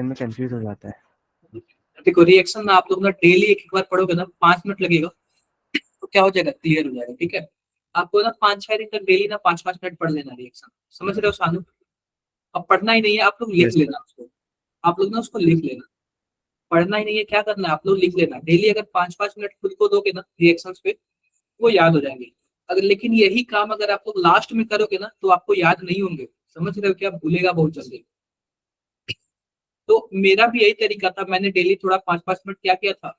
में कंफ्यूज हो जाता है। देखो रिएक्शन में आप लोग ना डेली एक बार पढ़ोगे ना, 5 मिनट लगेगा तो क्या हो जाएगा, क्लियर हो जाएगा। ठीक है, आपको ना 5-6 दिन तक डेली ना 5-5 मिनट पढ़ लेना रिएक्शन। समझ रहे हो सानू? अब पढ़ना ही नहीं है, आप लोग लिख यस लेना उसको। आप लोग ना उसको लिख लेना, पढ़ना ही नहीं है, क्या करना है आप लोग लिख लेना। डेली अगर 5-5 मिनट खुद को दोगे ना रिएक्शंस पे, वो याद हो जाएंगे। अगर लेकिन यही काम अगर आप लोग लास्ट में करोगे ना तो आपको याद नहीं होंगे। समझ रहे हो? क्या भूलेगा बहुत जल्दी। तो मेरा भी यही तरीका था, मैंने डेली थोड़ा 5-5 मिनट क्या किया था,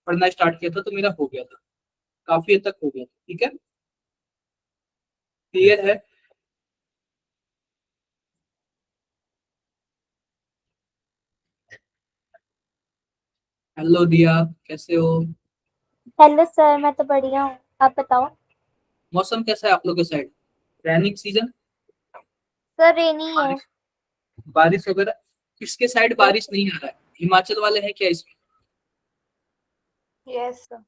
पढ़ना स्टार्ट किया था, तो मेरा हो गया था, काफी हद तक हो गया था। ठीक है, क्लियर है? हेलो दिया, कैसे हो? हेलो सर, मैं तो बढ़िया हूँ, आप बताओ। मौसम कैसा है आप लोगों के साइड? Raining season? सर रेनी है। बारिश, बारिश वगैरह? किसके साइड यस बारिश नहीं आ रहा है? हिमाचल वाले हैं क्या इसमें? Yes sir.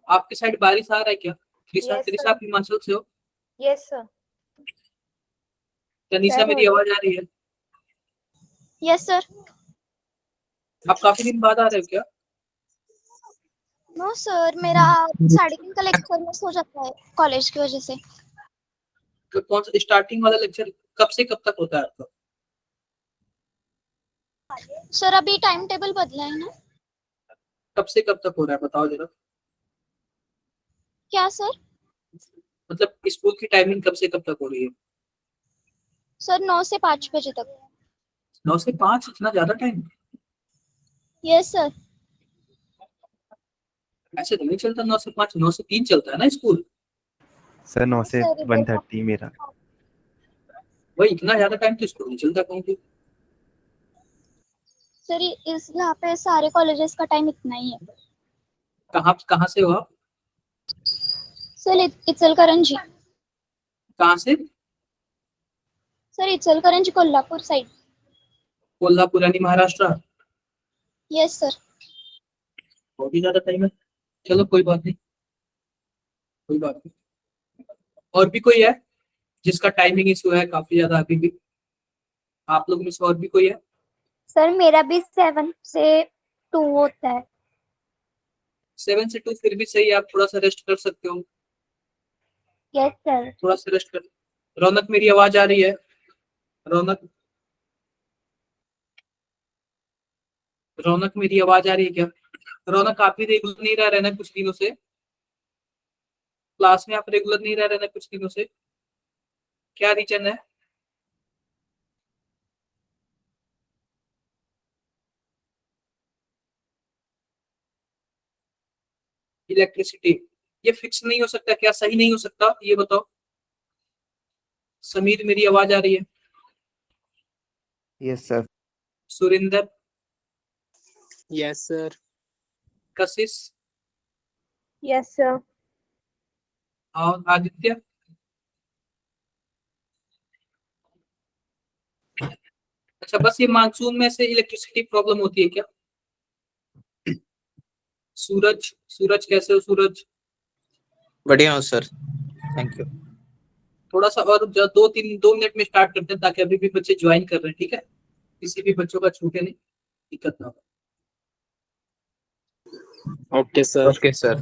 आपके साइड बारिश आ रहा है क्या? Trisha, yes Trisha sir. आप हिमाचल से हो? Yes sir. तनीषा, मेरी आवाज आ रही है? Yes sir. आप काफी दिन बाद आ रहे हो क्या? नो सर, मेरा 3:30 का लेक्चर मिस हो जाता है कॉलेज की वजह से। तो कौन सा स्टार्टिंग वाला लेक्चर कब से कब तक होता है आपका? सर अभी टाइम टेबल बदला है ना। कब से कब तक हो रहा है बताओ जरा। क्या सर? मतलब स्कूल की टाइमिंग कब से कब तक हो रही है? सर 9 से 5 बजे तक। 9 से 5? इतना ज्यादा टाइम? Yes sir. ऐसे तो नहीं चलता 9 से 5, 9 से 3 चलता है ना स्कूल। सर 9 से सर 1:30 मेरा। भाई इतना ज्यादा टाइम तो स्कूल नहीं चलता कहूँ। सर इस यहाँ पे सारे कॉलेजेस का टाइम इतना ही है। कहाँ कहाँ से हो आप? सर इचलकरंजी। कहाँ से? Sir Ichalkaranji Kolhapur side. कोल्हापुर यानी महाराष्ट्र? Yes sir. बहुत ही ज्यादा टाइम है। चलो कोई बात नहीं, कोई बात नहीं। और भी कोई है जिसका टाइमिंग इशू है काफी ज्यादा अभी भी? आप लोग में से और भी कोई है? सर मेरा भी 7 से 2 होता है। 7 से 2 फिर भी सही है, आप थोड़ा सा रेस्ट कर सकते हो। Yes sir. थोड़ा सा रेस्ट कर। रौनक, मेरी आवाज आ रही है? रौनक, रौनक मेरी आवाज आ रही है क्या? रौनक, आप भी रेगुलर नहीं रह रहे ना कुछ दिनों से? क्लास में आप रेगुलर नहीं रह रहे ना कुछ दिनों से? क्या रीजन है? इलेक्ट्रिसिटी? ये फिक्स नहीं हो सकता क्या? सही नहीं हो सकता ये बताओ। समीर, मेरी आवाज आ रही है? Yes sir. Surinder? Yes sir. Kashish? Yes sir. और आदित्य? अच्छा, बस ये मानसून में से इलेक्ट्रिसिटी प्रॉब्लम होती है क्या? सूरज, सूरज कैसे हो सूरज? बढ़िया हो सर, थैंक यू। थोड़ा सा और 2-3-2 मिनट में स्टार्ट करते हैं ताकि अभी भी बच्चे ज्वाइन कर रहे हैं। ठीक है, किसी भी बच्चों का छूटे नहीं, दिक्कत ना हो। Okay sir. Okay sir.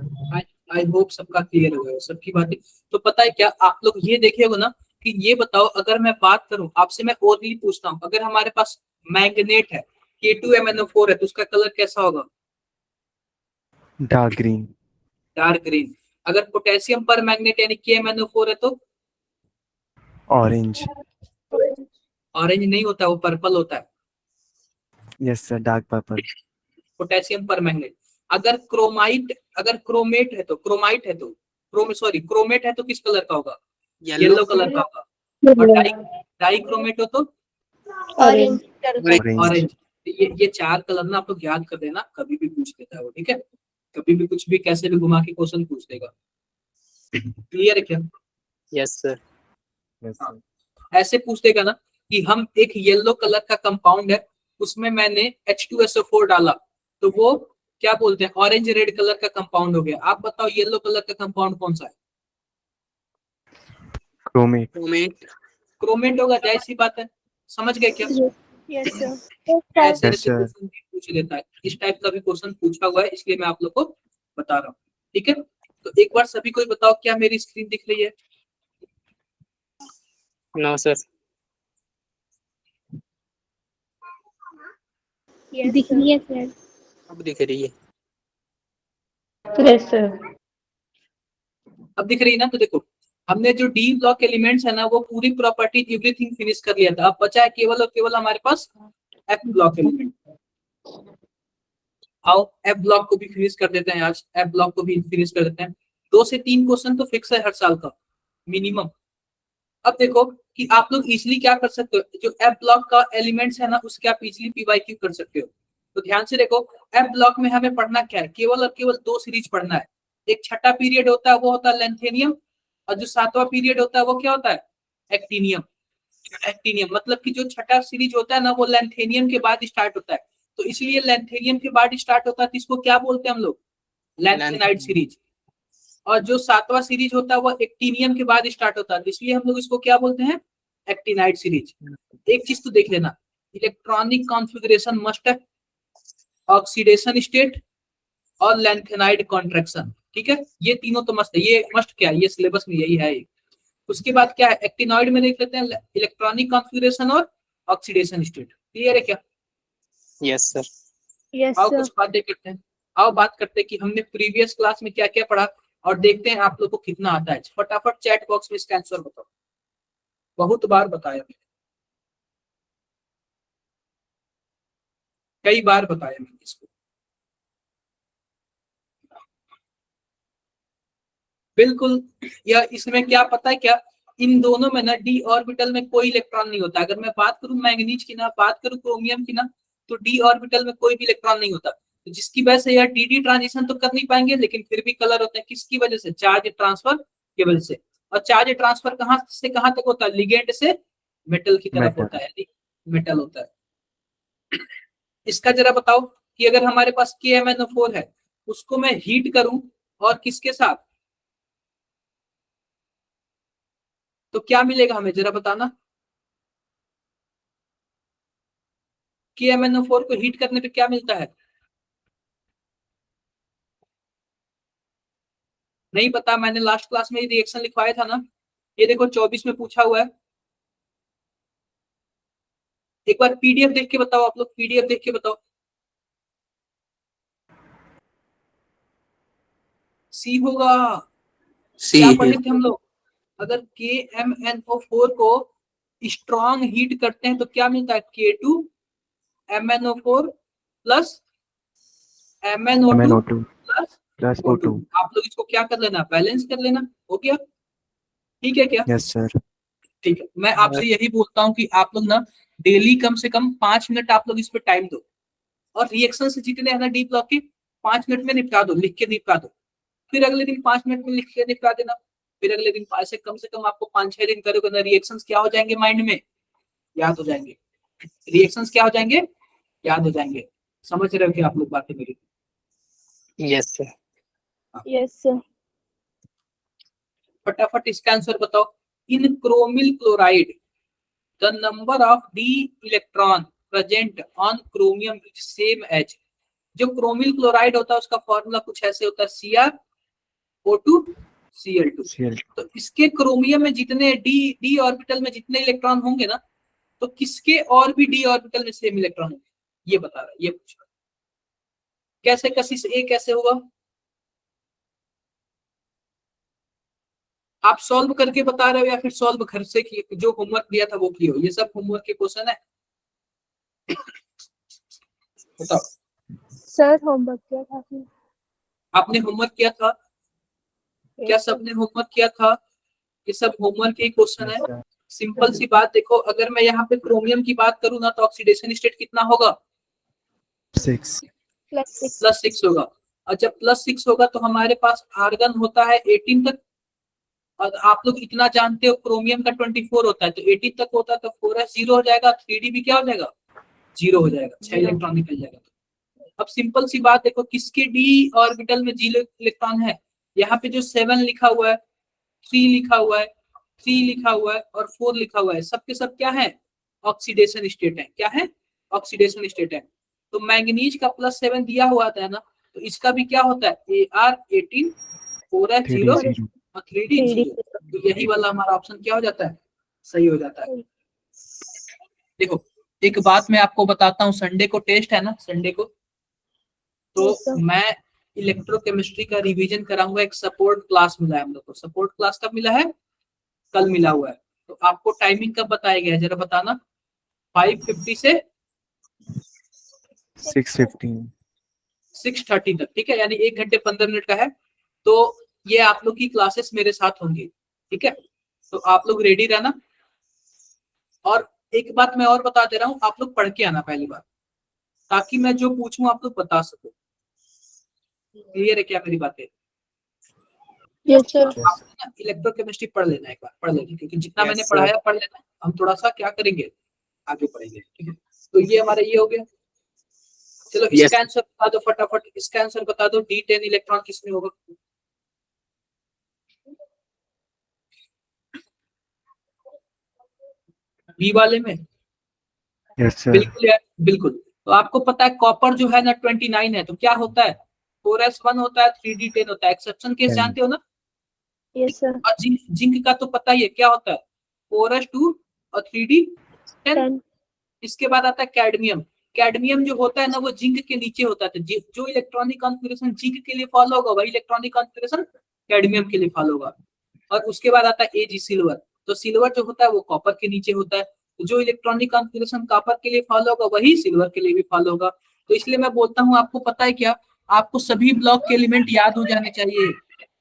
I hope सबका क्लियर हो गया सबकी बातें। तो पता है क्या, आप लोग ये देखे हो ना कि ये बताओ, अगर मैं बात करूं आपसे, मैं ओरली पूछता हूं, अगर हमारे पास मैग्नेट है K2MnO4 है तो उसका कलर कैसा होगा? Dark green. Dark green. अगर पोटेशियम पर मैग्नेट यानी KMnO4 है तो? ऑरेंज। ऑरेंज नहीं होता, वो पर्पल होता है। Yes sir, dark purple. Potassium पर मैग्नेट। अगर क्रोमाइट, अगर क्रोमेट है तो, क्रोमाइट है तो, क्रोमेट है तो किस कलर का होगा? येलो कलर का होगा। और डाई क्रोमेट हो तो? ऑरेंज। ऑरेंज। ऑरेंज। ये 4 कलर ना आप लोग याद कर देना, कभी भी पूछ लेता है वो। ठीक है, कभी भी कुछ भी कैसे भी घुमा के क्वेश्चन पूछ देगा। क्लियर है क्या? Yes sir. यस हाँ, सर। ऐसे पूछ देगा ना कि हम एक येलो कलर का कंपाउंड है, उसमें मैंने H2SO4 डाला, तो वो क्या बोलते हैं, ऑरेंज रेड कलर का कंपाउंड हो गया। आप बताओ येलो कलर का कंपाउंड कौन सा है? क्रोमेट। क्रोमेट। क्रोमेट होगा, जाहिर सी बात है। समझ गए क्या? Yes, sir. ऐसे Yes, ऐसे sir. क्वेश्चन भी पूछ लेता है, इस टाइप का भी क्वेश्चन पूछा हुआ है, इसलिए मैं आप लोग को बता रहा हूँ। ठीक है, तो एक बार सभी कोई बताओ, क्या मेरी स्क्रीन दिख रही है? No, sir. Yes, दिख रही है sir. अब दिख रही है। Yes, sir. अब दिख रही है ना? तो देखो, हमने जो डी ब्लॉक एलिमेंट्स है ना, वो पूरी प्रॉपर्टी एवरीथिंग फिनिश कर लिया था। अब बचा है केवल और केवल हमारे पास एफ ब्लॉक एलिमेंट। आओ एफ ब्लॉक को भी फिनिश कर देते हैं आज, एफ ब्लॉक को भी फिनिश कर देते हैं। 2 से 3 क्वेश्चन तो फिक्स है हर साल का मिनिमम। अब देखो कि आप लोग इजिली क्या कर सकते हो, जो एफ ब्लॉक का एलिमेंट्स है ना, उसके आप इजिली पीवाईक्यू कर सकते हो। तो ध्यान से देखो, एफ ब्लॉक में हमें पढ़ना क्या है, केवल और केवल 2 सीरीज पढ़ना है। एक छठा पीरियड होता है, वो होता है लेंथेनियम, और जो 7वां पीरियड होता है वो क्या होता है, एक्टिनियम। एक्टिनियम मतलब कि जो छठा सीरीज होता है ना, वो लेंथेनियम के बाद स्टार्ट होता है। तो इसलिए लेंथेनियम के बाद स्टार्ट होता है, तो इसको क्या बोलते हैं हम लोग, लैंथेनाइड सीरीज। और जो 7वां सीरीज होता है वो एक्टिनियम के बाद स्टार्ट होता है, इसलिए हम लोग इसको क्या बोलते हैं, एक्टिनाइड सीरीज। एक चीज तो देख लेना, इलेक्ट्रॉनिक कॉन्फ़िगरेशन मस्ट है, ऑक्सीडेशन स्टेट और लैंथेनाइड कॉन्ट्रैक्शन। ठीक है, ये तीनों तो मस्त है, ये मस्ट क्या है, ये सिलेबस में यही है। उसके बाद क्या है, एक्टिनॉइड में देख लेते हैं इलेक्ट्रॉनिक कॉन्फ़िगरेशन और ऑक्सीडेशन स्टेट। क्लियर है क्या? Yes, sir. Yes, आओ sir. कुछ बातें करते हैं, आओ बात करते हैं कि हमने प्रीवियस क्लास में क्या क्या पढ़ा, और देखते हैं आप लोग को कितना आता है। फटाफट चैट बॉक्स में इसका आंसर बताओ, बहुत बार बताया मैंने, कई बार बताया मैंने इसको। बिल्कुल, या इसमें क्या पता है क्या, इन दोनों में ना डी ऑर्बिटल में कोई इलेक्ट्रॉन नहीं होता। अगर मैं बात करूं मैंगनीज की ना, बात करूं क्रोमियम की ना, तो डी ऑर्बिटल में कोई भी इलेक्ट्रॉन नहीं होता। तो जिसकी वजह से यार डी ट्रांजिशन तो कर नहीं पाएंगे, लेकिन फिर भी कलर होते हैं। किसकी वजह से, चार्ज ट्रांसफर की वजह से। और चार्ज ट्रांसफर कहां से कहां तक होता है, लिगेंड से मेटल की तरफ Metal. होता है, यानी मेटल होता है। इसका जरा बताओ कि अगर हमारे पास KMnO4 है, उसको मैं हीट करूं और किसके साथ, तो क्या मिलेगा हमें, जरा बताना। KMnO4 को हीट करने पे क्या मिलता है, नहीं पता। मैंने लास्ट क्लास में रिएक्शन लिखवाया था ना, ये देखो 24 में पूछा हुआ है। एक बार पीडीएफ देख के बताओ, आप लोग पीडीएफ देख के बताओ। सी होगा। क्या पढ़े थे हम लोग, अगर KMnO4 को स्ट्रॉन्ग हीट करते हैं तो क्या मिलता है, K2MnO4 plus MnO2 MnO2 plus plus O2। O2. आप लोग इसको क्या कर लेना, बैलेंस कर लेना, हो गया। ठीक है क्या? Yes, sir. ठीक है, मैं आपसे यही बोलता हूँ कि आप लोग ना डेली कम से कम 5 मिनट आप लोग इस पे टाइम दो, और रिएक्शन से जितने है ना डी ब्लॉक के 5 मिनट में निपटा दो, लिख के निपटा दो। फिर अगले दिन 5 मिनट में लिख के निपटा देना। फिर अगले दिन ऐसे कम से कम आपको 5-6 दिन करोगे ना, रिएक्शंस क्या हो जाएंगे, माइंड में याद हो जाएंगे। रिएक्शंस क्या हो जाएंगे, याद हो जाएंगे। समझ रहे हो कि आप लोग बातें मेरी? Yes, sir. Yes, sir. फटाफट इसका आंसर बताओ। In chromyl chloride the number of D electron present on chromium is same as. जो क्रोमिल क्लोराइड होता है उसका फॉर्मूला कुछ ऐसे होता है, CrO2Cl2। Cl. तो इसके क्रोमियम में जितने डी ऑर्बिटल में जितने इलेक्ट्रॉन होंगे ना, तो किसके और भी डी ऑर्बिटल में सेम इलेक्ट्रॉन होंगे, ये बता रहा है, ये पूछ रहा है। कैसे कशिश ए कैसे होगा, आप सॉल्व करके बता रहे हो या फिर सॉल्व घर से किए, जो होमवर्क दिया था वो किए हो? ये सब होमवर्क के क्वेश्चन है, बताओ। सर होमवर्क किया था आपने? आपने होमवर्क किया था क्या, सबने होमवर्क किया था? ये सब होमवर्क के क्वेश्चन है। Yes, sir. सिंपल सी बात देखो, अगर मैं यहाँ पे क्रोमियम की बात करूँ ना, तो ऑक्सीडेशन स्टेट कितना होगा, 6. +6 होगा। और जब +6 होगा तो हमारे पास आर्गन होता है 18 तक। और आप लोग इतना जानते हो क्रोमियम का 24 होता है, तो 18 तक होता है, तो 4s 0 हो जाएगा, 3d भी क्या हो जाएगा, 0 हो जाएगा, 6 इलेक्ट्रॉन निकल जाएगा। अब सिंपल सी बात देखो, किसके डी ऑर्बिटल में 0 इलेक्ट्रॉन है, यहाँ पे जो 7 लिखा हुआ है, 3 लिखा हुआ है, 3 लिखा हुआ है और 4 लिखा हुआ है, सबके सब क्या है, ऑक्सीडेशन स्टेट है। क्या है, ऑक्सीडेशन स्टेट है। तो मैंगनीज का +7 दिया हुआ था ना, तो इसका भी क्या होता है Ar18 4s0 3D0 और 3d0। तो यही वाला हमारा ऑप्शन क्या हो जाता है, सही हो जाता है। देखो एक बात मैं आपको बताता हूँ, संडे को टेस्ट है ना, संडे को तो मैं इलेक्ट्रोकेमिस्ट्री का रिवीजन कराऊंगा। एक सपोर्ट क्लास मिला है हम लोग को। सपोर्ट क्लास कब मिला है, कल मिला हुआ है। तो आपको टाइमिंग कब बताया गया है जरा बताना। 5:50 से 6:15 6:30 तक, ठीक है, यानी 1 घंटे 15 मिनट का है। तो ये आप लोग की क्लासेस मेरे साथ होंगी, ठीक है। तो आप लोग रेडी रहना। और एक बात मैं और बता दे रहा हूँ, आप लोग पढ़ के आना पहली बार, ताकि मैं जो पूछूं आप लोग बता सको। क्लियर है क्या मेरी बातें? Yes sir. आप ना इलेक्ट्रोकेमिस्ट्री पढ़ लेना, एक बार पढ़ लेना, क्योंकि जितना Yes, मैंने sir. पढ़ाया पढ़ लेना। हम थोड़ा सा क्या करेंगे, आगे पढ़ेंगे, ठीक है। तो ये हमारा ये हो गया। चलो Yes. इसका आंसर बता दो फटाफट, इसका आंसर बता दो। D10 इलेक्ट्रॉन किसमें होगा? बी वाले में। यस सर बिल्कुल यार, बिल्कुल। तो आपको पता है कॉपर जो है ना 29 है, तो क्या होता है 4s1 होता है, 3d10 होता है। एक्सेप्शन केस 10 जानते हो ना। Yes sir. और जिंक का तो पता ही है क्या होता है, 4s2 और 3d10। इसके बाद आता है कैडमियम। कैडमियम जो होता है ना वो जिंक के नीचे होता है। तो जो इलेक्ट्रॉनिक कॉन्फ़िगरेशन जिंक के लिए फॉलो होगा वही इलेक्ट्रॉनिक कॉन्फ़िगरेशन कैडमियम के लिए फॉलो होगा। और उसके बाद आता है Ag सिल्वर। तो सिल्वर जो होता है वो कॉपर के नीचे होता है। तो जो इलेक्ट्रॉनिक कॉन्फ़िगरेशन कॉपर के लिए फॉलो होगा वही सिल्वर के लिए भी फॉलो होगा। तो इसलिए मैं बोलता हूँ, आपको पता है क्या, आपको सभी ब्लॉक के एलिमेंट याद हो जाने चाहिए।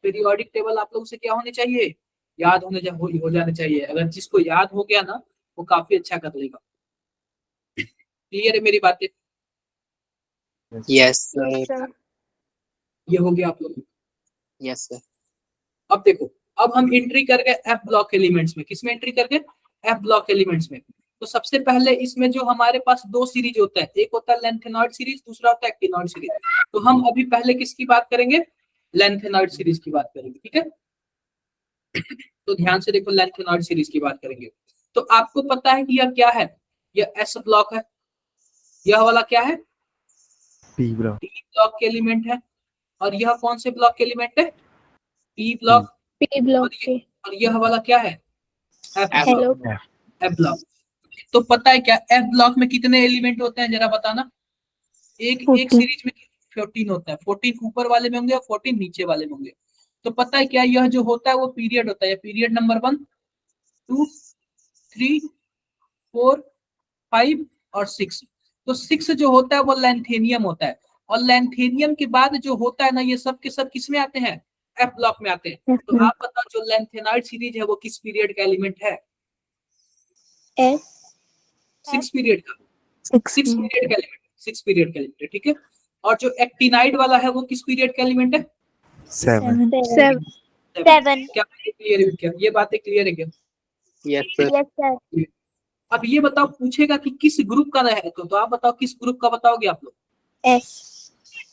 पीरियोडिक टेबल आप लोगों से क्या होने चाहिए, याद हो जाने चाहिए। अगर जिसको याद हो गया ना वो काफी अच्छा कर लेगा। क्लियर है मेरी बातें? Yes, sir. ये हो गया आप लोग। Yes, sir. अब देखो, अब हम एंट्री कर गए एफ ब्लॉक एलिमेंट्स में। किसमें एंट्री कर गए, एफ ब्लॉक एलिमेंट्स में। तो सबसे पहले इसमें जो हमारे पास दो सीरीज होता है, एक होता है लेंथेनॉइड सीरीज, दूसरा होता है एक्टिनॉइड सीरीज। तो हम अभी पहले किसकी बात करेंगे, लेंथेनॉइड सीरीज की बात करेंगे, ठीक है। तो ध्यान से देखो, लेंथेनॉइड सीरीज की बात करेंगे। तो आपको पता है कि यह क्या है, यह एस ब्लॉक है। यह वाला क्या है, P ब्लॉक डी ब्लॉक के एलिमेंट है। और यह कौन से ब्लॉक के एलिमेंट है, P P block. P block के। और यह वाला क्या है, F hello. Block. F block. तो पता है क्या एफ ब्लॉक में कितने एलिमेंट होते हैं जरा बताना। एक एक 14। सीरीज में 14 होता है। 14 ऊपर वाले में होंगे और 14 नीचे वाले में होंगे। तो पता है क्या, यह जो होता है वो पीरियड होता है। पीरियड नंबर 1 2 3 4 5 और 6। तो 6 जो होता है वो लैंथेनियम होता है। और लैंथेनियम के बाद जो होता है ना, ये सब के सब किस में आते हैं, एफ ब्लॉक में आते हैं। तो आप बताओ जो लैंथेनाइड सीरीज है वो किस पीरियड का एलिमेंट है, एस 6 पीरियड का। 6 6 पीरियड का एलिमेंट, 6 पीरियड का एलिमेंट है, ठीक है। और जो एक्टिनाइड वाला है वो किस पीरियड का एलिमेंट है, 7 7। क्या क्लियर है क्या, ये बातें क्लियर है क्या? Yes, sir. Yes sir. अब ये बताओ, पूछेगा कि किस ग्रुप का है, तो आप बताओ किस ग्रुप का बताओगे आप लोग। एस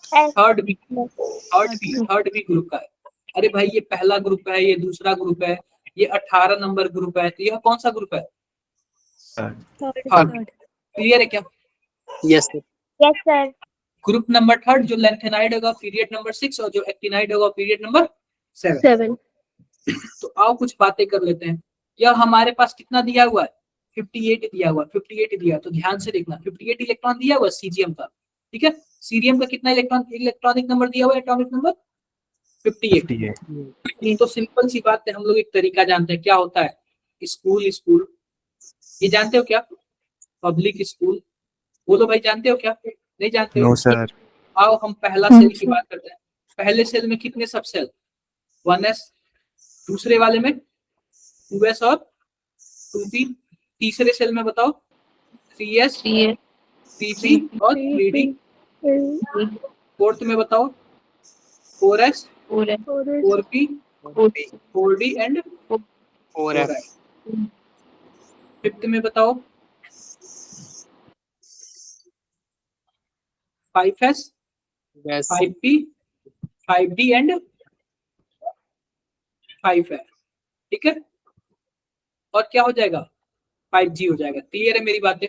third B, third B group का है। अरे भाई ये पहला ग्रुप है, ये दूसरा ग्रुप है, ये 18 नंबर ग्रुप है। तो यह कौन सा ग्रुप है, थर्ड। क्लियर है क्या? Yes, sir. Yes sir. Group number third जो लेंथेनाइड होगा पीरियड नंबर 6 और जो एक्टिनाइड होगा पीरियड नंबर 7। 7। तो आओ कुछ बातें कर लेते हैं। यह हमारे पास कितना दिया हुआ है, 58 दिया हुआ, 58 दिया। तो ध्यान से देखना, 58 इलेक्ट्रॉन दिया हुआ सीजियम का, ठीक है। सीरियम का कितना इलेक्ट्रॉनिक नंबर दिया हुआ है, एटॉमिक नंबर 58। 58 तो सिंपल सी बात है, हम लोग एक तरीका जानते हैं क्या होता है, स्कूल स्कूल, ये जानते हो क्या, पब्लिक स्कूल। बोलो भाई, जानते हो क्या, नहीं जानते हो? नो सर आओ हम पहला सेल की बात करते हैं। पहले सेल में कितने सब सेल, 1s। दूसरे वाले में 2s और 2p। तीसरे सेल में बताओ 3s 3p और 3d। फोर्थ में बताओ 4s 4p 4d and 4F. 4s। Fifth में बताओ 5s Yes. 5p 5d and 5f, ठीक है। और क्या हो जाएगा, 5g हो जाएगा। क्लियर है मेरी बातें?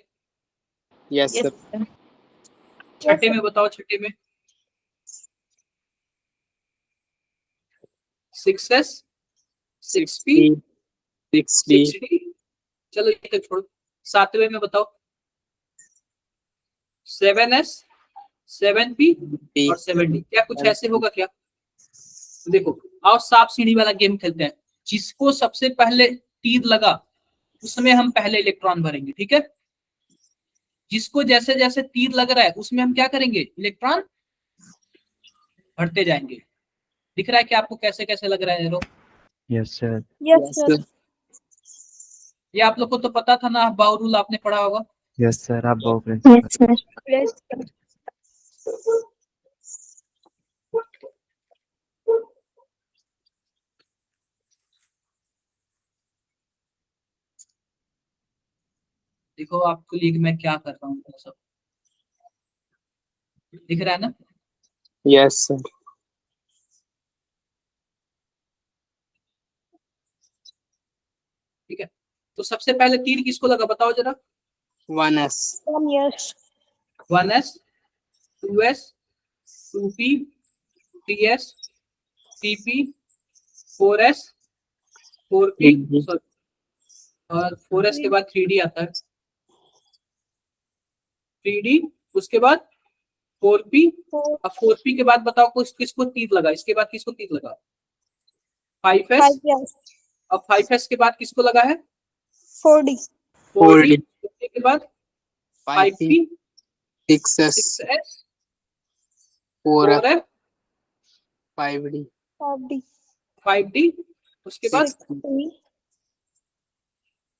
Yes, sir. छठे में बताओ, छठे में 6s 6p 6D, 6d। चलो ये तो छोड़ो। सातवें में बताओ 7s 7p P. और 7d। क्या कुछ ऐसे होगा क्या? देखो, आओ सांप सीढ़ी वाला गेम खेलते हैं। जिसको सबसे पहले तीर लगा उसमें हम पहले इलेक्ट्रॉन भरेंगे, ठीक है? जिसको जैसे जैसे तीर लग रहा है उसमें हम क्या करेंगे, इलेक्ट्रॉन भरते जाएंगे। दिख रहा है कि आपको कैसे कैसे लग रहा है arrow? Yes, sir. Yes, Yes, sir. sir. ये आप लोग को तो पता था ना, बाउ रूल आपने पढ़ा होगा। Yes, sir. आप बहु प्रिंसिपल। Yes, sir. देखो आपके लिए मैं क्या कर रहा हूँ, वो सब दिख रहा है ना? Yes, sir. ठीक है, तो सबसे पहले तीर किसको लगा बताओ जरा। 1S. 1 years. 1s 2s 2p 3s 3p 4s 4p 3D. Sorry, और 4s के बाद 3d आता है, 3d उसके बाद 4p। 4, अब 4p के बाद बताओ किसको तीर लगा, इसके बाद किसको तीर लगा? 5s। 5 years. अब 5s के बाद किसको लगा है? 4D. 4d। 4D. के बाद 5P. 5p 6S. 6s 4F. 4f 5D. 5D. 5d उसके बाद 6D.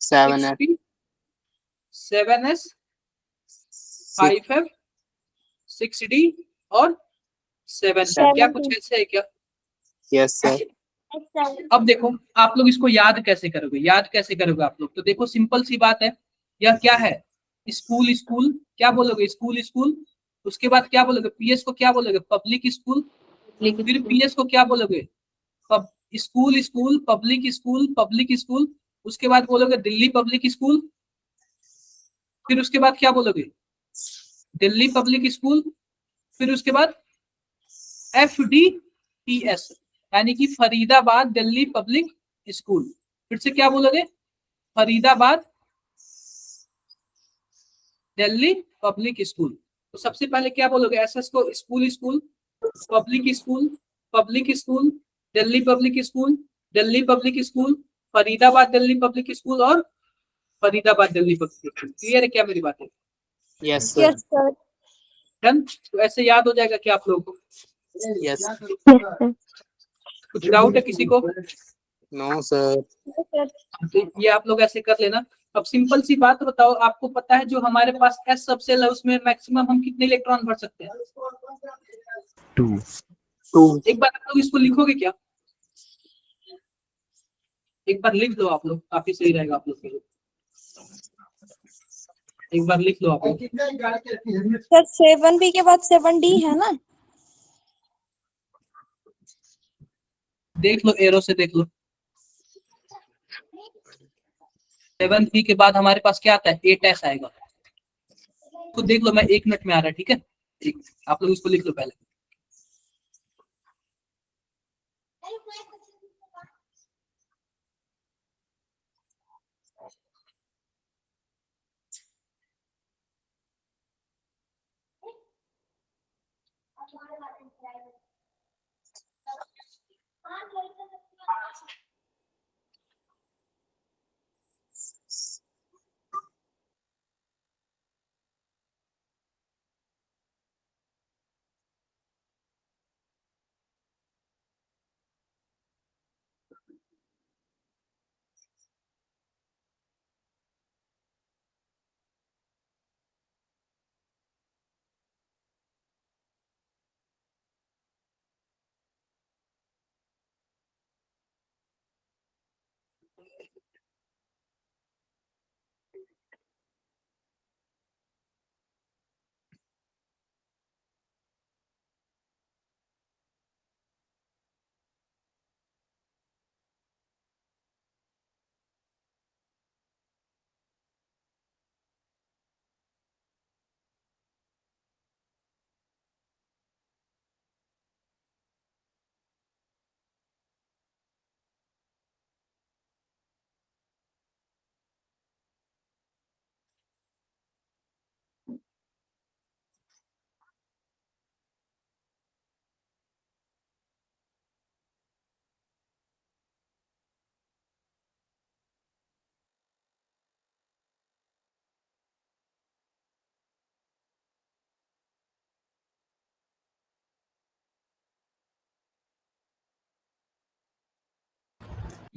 7F. 6p 7s 5f 6d और 7f। क्या 7D. कुछ ऐसे है क्या? Yes, sir. अब देखो आप लोग इसको याद कैसे करोगे, याद कैसे करोगे आप लोग? तो देखो सिंपल सी बात है। यह क्या है? स्कूल स्कूल, क्या बोलोगे? School school. उसके बाद क्या बोलोगे? पीएस को क्या बोलोगे? Public school. फिर पीएस को क्या बोलोगे? Pub school school public school public school. उसके बाद बोलोगे दिल्ली पब्लिक स्कूल। फिर उसके बाद क्या बोलोगे? Delhi public school. फिर उसके बाद FDPS, यानी कि फरीदाबाद दिल्ली पब्लिक स्कूल। फिर से क्या बोलोगे? Faridabad Delhi public school. तो सबसे पहले क्या बोलोगे? एसएस को school school public school public school Delhi public school Delhi public school Faridabad Delhi public school और Faridabad Delhi public school. Clear है क्या मेरी बात है? Yes, sir. Yes, sir. Done. तो ऐसे याद हो जाएगा क्या आप लोगों को? Yes. कुछ डाउट है किसी को? No, sir. Yes, sir. तो ये आप लोग ऐसे कर लेना। अब सिंपल सी बात बताओ, आपको पता है जो हमारे पास एस सबसेल है उसमें मैक्सिमम हम कितने इलेक्ट्रॉन भर सकते हैं? 2. 2. एक बार आप लोग इसको लिखोगे क्या? एक बार लिख लो आप लोग, काफी सही रहेगा आप लोग के लिए। एक बार लिख लो आप लोग। सर 7B के बाद 7D है ना? देख लो एरो से देख लो। 7p के बाद हमारे पास क्या आता है? 8s आएगा। तो देख लो, मैं 1 मिनट में आ रहा है, ठीक है? ठीक, आप लोग इसको लिख लो पहले।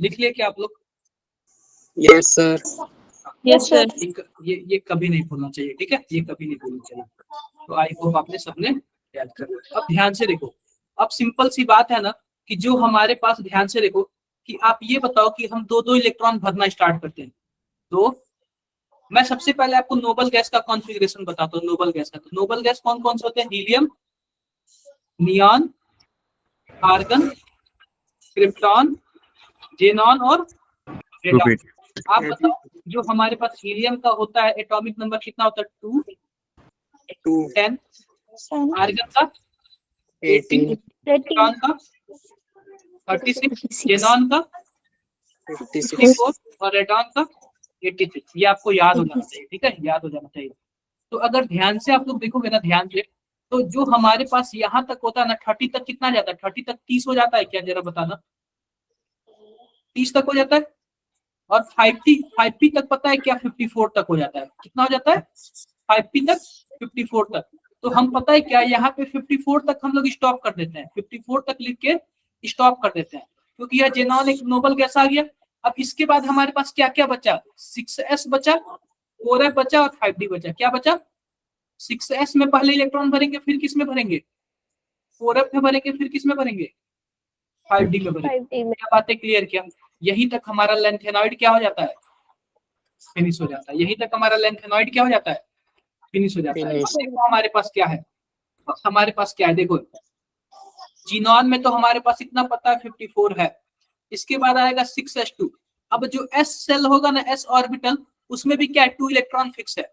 लिख लिए क्या आप लोग? Yes, sir. Yes, sir. ये कभी नहीं भूलना चाहिए, ठीक है, ये कभी नहीं भूलना चाहिए। तो आई होप आपने सबने याद कर लिया। अब ध्यान से देखो, अब सिंपल सी बात है ना कि जो हमारे पास, ध्यान से देखो कि आप ये बताओ कि हम दो दो इलेक्ट्रॉन भरना स्टार्ट करते हैं, तो मैं सबसे पहले आपको नोबल गैस का कॉन्फ़िगरेशन बताता हूँ। नोबल गैस का, तो नोबल गैस कौन कौन से होते हैं? Helium, neon, argon, krypton, xenon और रेडॉन। Cupid. आप बताओ, जो हमारे पास हीलियम का होता है एटॉमिक नंबर कितना होता है? 2, 2, 10, आर्गन का 18, क्रिप्टॉन का 36, जेनॉन का 56, 54 और रेडॉन का 86। ये आपको याद हो जाना चाहिए, ठीक है, याद हो जाना चाहिए। तो अगर ध्यान से आप लोग देखोगे ना, ध्यान से, तो जो हमारे पास यहाँ तक होता है ना, 30 तक कितना जाता है? 30 तक 30 हो जाता है क्या? जरा बताना। 30 तक हो जाता है। और 5p तक पता है क्या? 54 तक हो जाता है। कितना हो जाता है? 5p तक 54 तक। तो हम पता है क्या, यहाँ पे 54 तक हम लोग स्टॉप कर देते हैं, 54 तक लिख के स्टॉप कर देते हैं, क्योंकि यह जेनॉन एक नोबल गैस आ गया। अब इसके बाद हमारे पास क्या क्या बचा? 6s बचा, 4f बचा और 5d बचा। क्या बचा? 6s में पहले इलेक्ट्रॉन भरेंगे, फिर किस में भरेंगे? 4f में भरेंगे, फिर किस में भरेंगे? 5d में भरेंगे। क्या बातें क्लियर? क्या यहीं तक हमारा लेंथेनॉइड क्या हो जाता है? फिनिश हो जाता है। यहीं तक हमारा लेंथेनॉइड क्या हो जाता है? फिनिश हो जाता है। अब Finish. देखो हमारे पास क्या है, अब हमारे पास क्या है, देखो जीनॉन में तो हमारे पास इतना पता है 54 है। इसके बाद आएगा 6s2। अब जो s सेल होगा ना, s ऑर्बिटल, उसमें भी क्या है? 2 इलेक्ट्रॉन फिक्स है।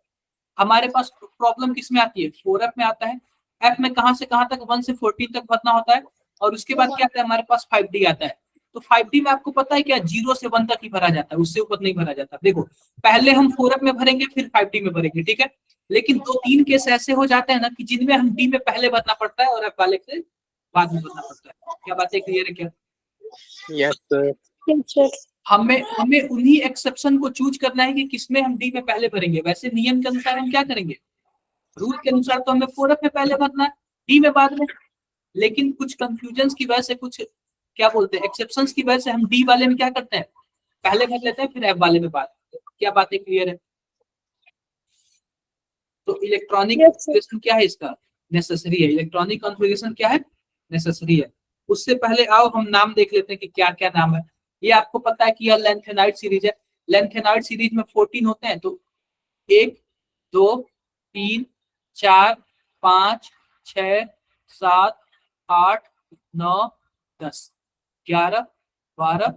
हमारे पास प्रॉब्लम किस में आती है? 4f में आता है। f में कहां से कहां तक? 1 से 14 तक भरना होता है। और उसके बाद क्या आता है? हमारे पास 5d आता है। तो 5d में आपको पता है क्या? 0 से 1 तक ही भरा जाता है, उससे ऊपर नहीं भरा जाता। देखो, पहले हम 4f में भरेंगे, फिर 5d में भरेंगे, ठीक है। लेकिन 2-3 केस ऐसे हो जाते हैं ना कि जिनमें हम d में पहले भरना पड़ता है और f वाले से बाद में भरना पड़ता है। क्या बातें क्लियर है क्या? Yes, sir. हमें हमें उन्हीं एक्सेप्शन को चूज करना है कि किसमें हम डी में पहले भरेंगे। वैसे नियम के अनुसार हम क्या करेंगे? रूल के अनुसार तो हमें 4f में पहले भरना है, डी में बाद में। लेकिन कुछ कंफ्यूजन की वजह से, कुछ क्या बोलते हैं, एक्सेप्शंस की वजह से हम डी वाले में क्या करते हैं? पहले भर लेते हैं, फिर एफ वाले में बाद। क्या बातें क्लियर है? तो इलेक्ट्रॉनिक कॉन्फ़िगरेशन क्या है इसका? नेसेसरी है। इलेक्ट्रॉनिक कॉन्फ़िगरेशन क्या है? नेसेसरी है। उससे पहले आओ हम नाम देख लेते हैं कि क्या क्या नाम है। ये आपको पता है कि यह लेंथेनाइड सीरीज है। लेंथेनाइड सीरीज में 14 होते हैं, तो 1, 2, 3, 4, 5, 6, 7, 8, 9, 10, 11, 12,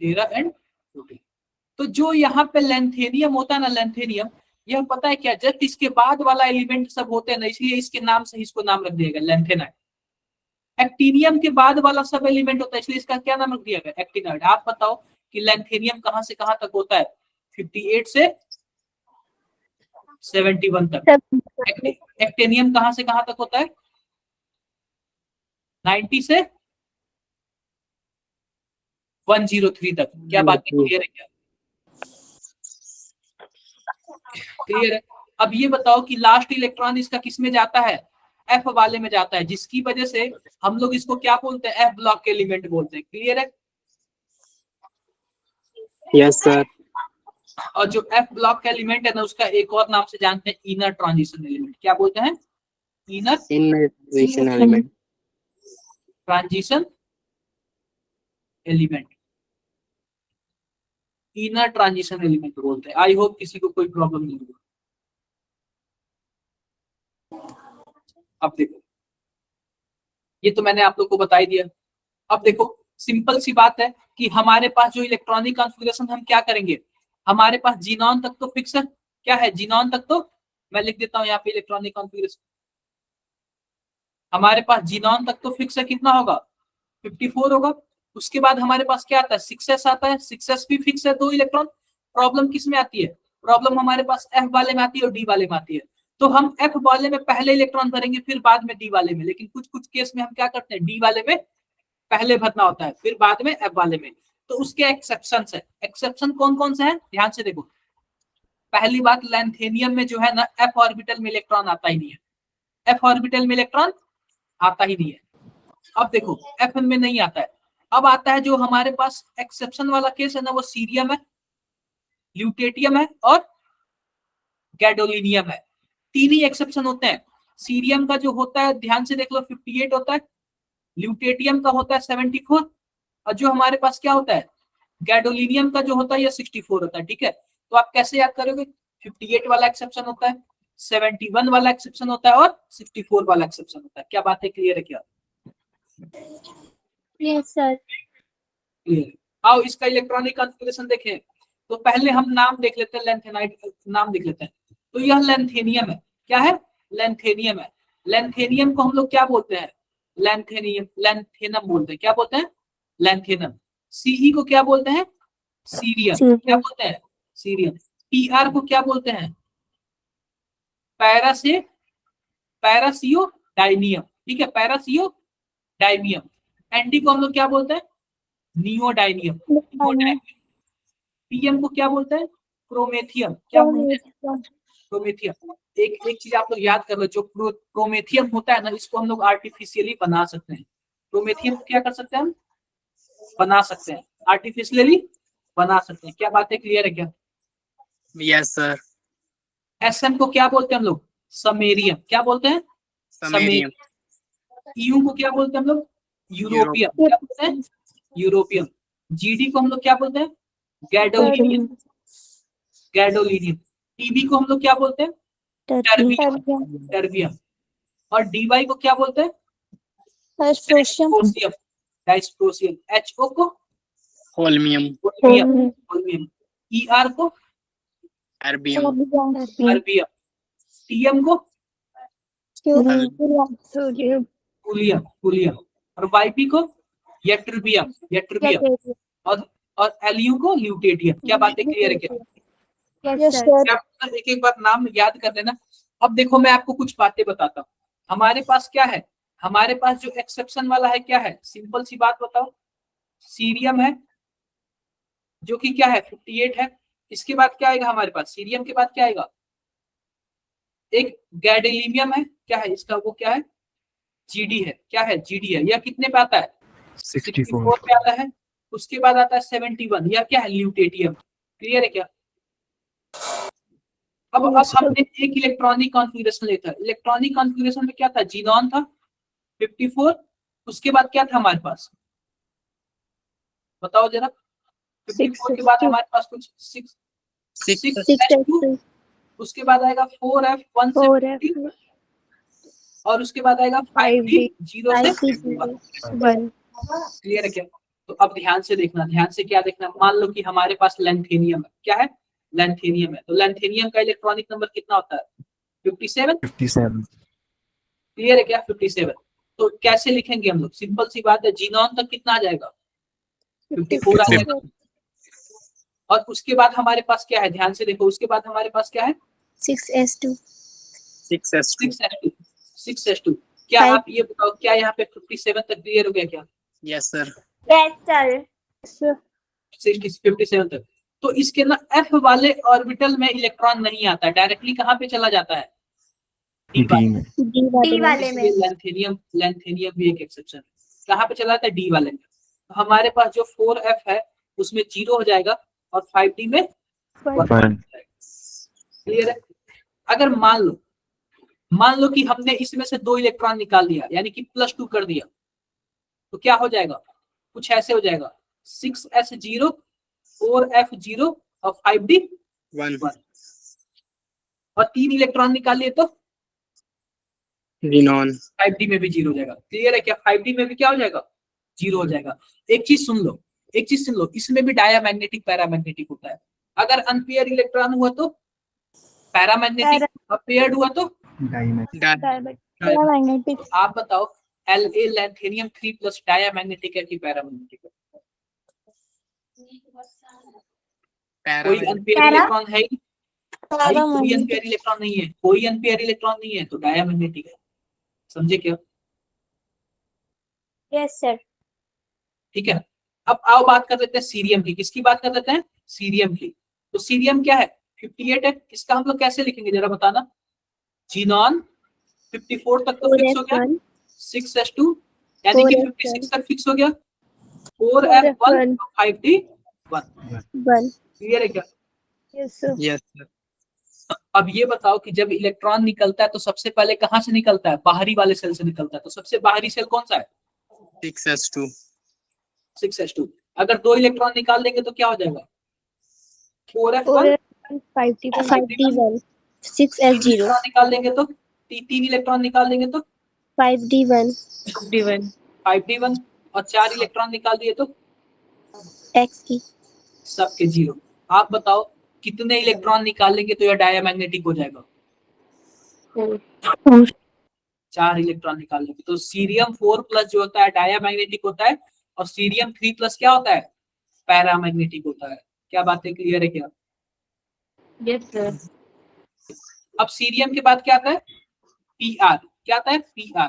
13 एंड 14। तो जो यहाँ पे लेंथेनियम होता है ना, लेंथेनियम, यह पता है क्या? जस्ट इसके बाद वाला एलिमेंट सब होते हैं ना, इसलिए इसके नाम से इसको नाम रख दिया गया लेंथेनाइड। एक्टिनियम के बाद वाला सब एलिमेंट होता है, इसलिए इसका क्या नाम रख दिया गया? एक्टिनाइड। आप बताओ कि लेंथेनियम कहां से कहां तक होता है? 58 से 71 तक। एक्टिनियम कहां से कहां तक होता है? 90 से 103 तक। क्या बात क्लियर है? क्या क्लियर है? अब ये बताओ कि लास्ट इलेक्ट्रॉन इसका किस में जाता है? एफ वाले में जाता है, जिसकी वजह से हम लोग इसको क्या बोलते हैं? एफ ब्लॉक के एलिमेंट बोलते हैं। क्लियर है? Yes, sir. और जो एफ ब्लॉक का एलिमेंट है ना, उसका एक और नाम से जानते हैं, इनर ट्रांजिशन एलिमेंट। क्या बोलते हैं? Inner Inner transition element. Transition element. Inner transition element बोलते हैं। आई होप किसी को कोई प्रॉब्लम नहीं होगी। अब देखो, ये तो मैंने आप लोग को बता ही दिया। अब देखो, सिंपल सी बात है कि हमारे पास जो इलेक्ट्रॉनिक कॉन्फ़िगरेशन हम क्या करेंगे? हमारे पास जीनॉन तक तो फिक्स है। क्या है? जीनॉन तक तो मैं लिख देता हूं यहाँ पे इलेक्ट्रॉनिक कॉन्फ़िगरेशन। हमारे पास जीनॉन तक तो फिक्स है। कितना होगा? 54 होगा। उसके बाद हमारे पास क्या आता है? 6s आता है। 6s भी फिक्स है, 2 इलेक्ट्रॉन। प्रॉब्लम किस में आती है? प्रॉब्लम हमारे पास एफ वाले में आती है और डी वाले में आती है। तो हम एफ वाले में पहले इलेक्ट्रॉन भरेंगे, फिर बाद में डी वाले में। लेकिन कुछ कुछ केस में हम क्या करते हैं? डी वाले में पहले भरना होता है, फिर बाद में एफ वाले में। तो उसके एक्सेप्शन है। एक्सेप्शन कौन कौन से हैं? ध्यान से देखो। पहली बात, लेंथेनियम में जो है ना, एफ ऑर्बिटल में इलेक्ट्रॉन आता ही नहीं है। एफ ऑर्बिटल में इलेक्ट्रॉन आता ही नहीं है। अब देखो, एफ में नहीं आता है। अब आता है जो हमारे पास एक्सेप्शन वाला केस है ना, वो सीरियम है, ल्यूटेटियम है और गैडोलिनियम है। तीन ही एक्सेप्शन होते हैं। सीरियम का जो होता है ध्यान से देख लो 58 होता है, ल्यूटेटियम का होता है 74 और जो हमारे पास क्या होता है गैडोलिनियम का जो होता है ये 64 होता है। ठीक है, तो आप कैसे याद करोगे? 58 वाला एक्सेप्शन होता है, 71 वाला एक्सेप्शन होता है और 64 वाला एक्सेप्शन होता है। क्या बात है, क्लियर है क्या? Yes sir. क्लियर। आओ इसका इलेक्ट्रॉनिक कॉन्फ़िगरेशन देखें। तो पहले हम नाम देख लेते हैं, लेंथेनाइड नाम देख लेते हैं। तो यह लेंथेनियम है। क्या है? लेंथेनियम है। लेंथेनियम को हम लोग क्या बोलते हैं? लेंथेनियम, लेंथेनम बोलते हैं। क्या बोलते हैं? लेंथेनम। सीई को क्या बोलते हैं? सीरियम। क्या बोलते हैं? सीरियम। पीआर को क्या बोलते हैं? पैरासे पैरासियो डाइनियम। ठीक है, पैरासियो डाइनियम। एंटी को हम लोग क्या बोलते हैं? नियोडाइनियम। पीएम को क्या बोलते हैं? प्रोमेथियम। क्या बोलते हैं? प्रोमेथियम। एक चीज आप लोग याद कर लो, जो प्रोमेथियम होता है ना, इसको हम लोग आर्टिफिशियली बना सकते हैं। प्रोमेथियम को क्या कर सकते हैं हम? बना सकते हैं, आर्टिफिशियली बना सकते हैं। क्या बात है, क्लियर है क्या? Yes sir. एसएम को क्या बोलते हैं हम लोग? समेरियम। क्या बोलते हैं? समेरियम। ईयू को क्या बोलते हैं हम लोग? यूरोपियम। क्या बोलते हैं? यूरोपियम। जीडी को हम लोग क्या बोलते हैं? गैडोलिनियम। गैडोलिनियम। टीबी को हम लोग क्या बोलते हैं? टर्बियम। टर्बियम। और डीवाई को क्या बोलते हैं? डाइस्प्रोसियम। डाइस्प्रोसियम। एचओ को होल्मियम। होल्मियम। होल्मियम। ईआर को अर्बियम। अर्बियम। टीएम को पुलियम। पुलियम। और वाईपी को यट्रिबियम। यट्रिबियम। और एलयू को ल्यूटेटियम। क्या बात है, क्लियर है क्या? एक एक बार नाम याद कर लेना। अब देखो मैं आपको कुछ बातें बताता हूँ। हमारे पास क्या है? हमारे पास जो एक्सेप्शन वाला है क्या है? सिंपल सी बात बताओ, सीरियम है जो कि क्या है 58 है। इसके बाद क्या आएगा हमारे पास? सीरियम के बाद क्या आएगा? एक गैडोलिनियम है। क्या है इसका? वो क्या है? जीडी है। क्या है? जीडी है। यह कितने पे आता है? 64 पे आता है। उसके बाद आता है 71। यह क्या है? ल्यूटेटियम। क्लियर है क्या? अब हमने एक इलेक्ट्रॉनिक कॉन्फ़िगरेशन लेता है। इलेक्ट्रॉनिक कॉन्फ़िगरेशन में क्या था? जीनॉन था 54। उसके बाद क्या था हमारे पास? बताओ जरा। 54 के बाद हमारे पास कुछ 6 उसके बाद आएगा 4F1 और उसके बाद आएगा 5D 0 से 1। क्लियर है क्या? तो अब ध्यान से देखना, ध्यान से क्या देखना। मान लो कि हमारे पास लेंथेनियम है। क्या है? लेंथेनियम है। तो लेंथेनियम का इलेक्ट्रॉनिक नंबर कितना होता है? 57। 57। क्लियर है क्या? 57। तो कैसे लिखेंगे हम लोग? सिंपल सी बात है, जीनोम तक कितना आ जाएगा? 54 आ जाएगा। और उसके बाद हमारे पास क्या है? ध्यान से देखो, उसके बाद हमारे पास क्या है? 6s2। 6s2। क्या आप ये बताओ, क्या यहाँ पे 57 तक क्लियर हो गया क्या? Yes sir. 57 तक। तो इसके ना एफ वाले ऑर्बिटल में इलेक्ट्रॉन नहीं आता, डायरेक्टली कहाँ पे चला जाता है? डी वाले में। लेंथेनियम भी एक एक्सेप्शन है। कहाँ पे चला जाता है? डी वाले में। तो हमारे पास जो 4F है उसमें 0 हो जाएगा और 5D में 1। क्लियर है? अगर मान लो कि हमने इसमें से 2 इलेक्ट्रॉन निकाल दिया, यानी कि +2 कर दिया, तो क्या हो जाएगा? कुछ ऐसे हो जाएगा 6s0 4F0 और 5D 1। और 3 इलेक्ट्रॉन निकाल लिए तो जीनॉन 5D में भी 0 हो जाएगा। क्लियर है क्या? 5D में भी क्या हो जाएगा? 0 हो जाएगा। एक चीज सुन लो, इसमें भी डायमैग्नेटिक पैरामैग्नेटिक होता है। अगर अनपेयर इलेक्ट्रॉन हुआ तो पैरामैग्नेटिक, और पेयर्ड हुआ तो डायमैग्नेटिक। आप बताओ La लेंथेनियम 3+ डायमैग्नेटिक है कि पैरामैग्नेटिक है? कोई अनपेयर इलेक्ट्रॉन है ही? कोई अनपेयर इलेक्ट्रॉन नहीं है। कोई अनपेयर इलेक्ट्रॉन नहीं है तो डायमैग्नेटिक है। समझे क्या? Yes sir. ठीक है, अब आओ बात कर लेते हैं सीरियम की। किसकी बात कर लेते हैं? सीरियम की। तो सीरियम क्या है? 58 है। इसका हम लोग कैसे लिखेंगे जरा बताना। जीनॉन 54 तक तो फिक्स हो गया, 6s2 यानी कि 56 तक फिक्स हो गया। 4f1 5d1। 1। क्लियर है क्या? Yes sir. Yes, sir. अब ये बताओ कि जब इलेक्ट्रॉन निकलता है तो सबसे पहले कहाँ से निकलता है? बाहरी वाले सेल से निकलता है। तो सबसे बाहरी सेल कौन सा है? 6s2. 6s2। अगर 2 इलेक्ट्रॉन निकाल देंगे तो क्या हो जाएगा? 4f1 5d1 6s0 इलेक्ट्रॉन निकाल देंगे तो 3 इलेक्ट्रॉन निकाल देंगे तो 5d1 5d1 और 4 इलेक्ट्रॉन निकाल दिए तो x सबके 0। आप बताओ कितने इलेक्ट्रॉन निकाल लेंगे तो यह डायमैग्नेटिक हो जाएगा? 4 इलेक्ट्रॉन निकाल लेंगे तो सीरियम 4+ जो होता है डायमैग्नेटिक होता है, और सीरियम 3+ क्या होता है? पैरामैग्नेटिक होता है। क्या बातें क्लियर है क्या? Yes sir. अब सीरियम के बाद क्या आता है? पीआर। क्या आता है? पीआर।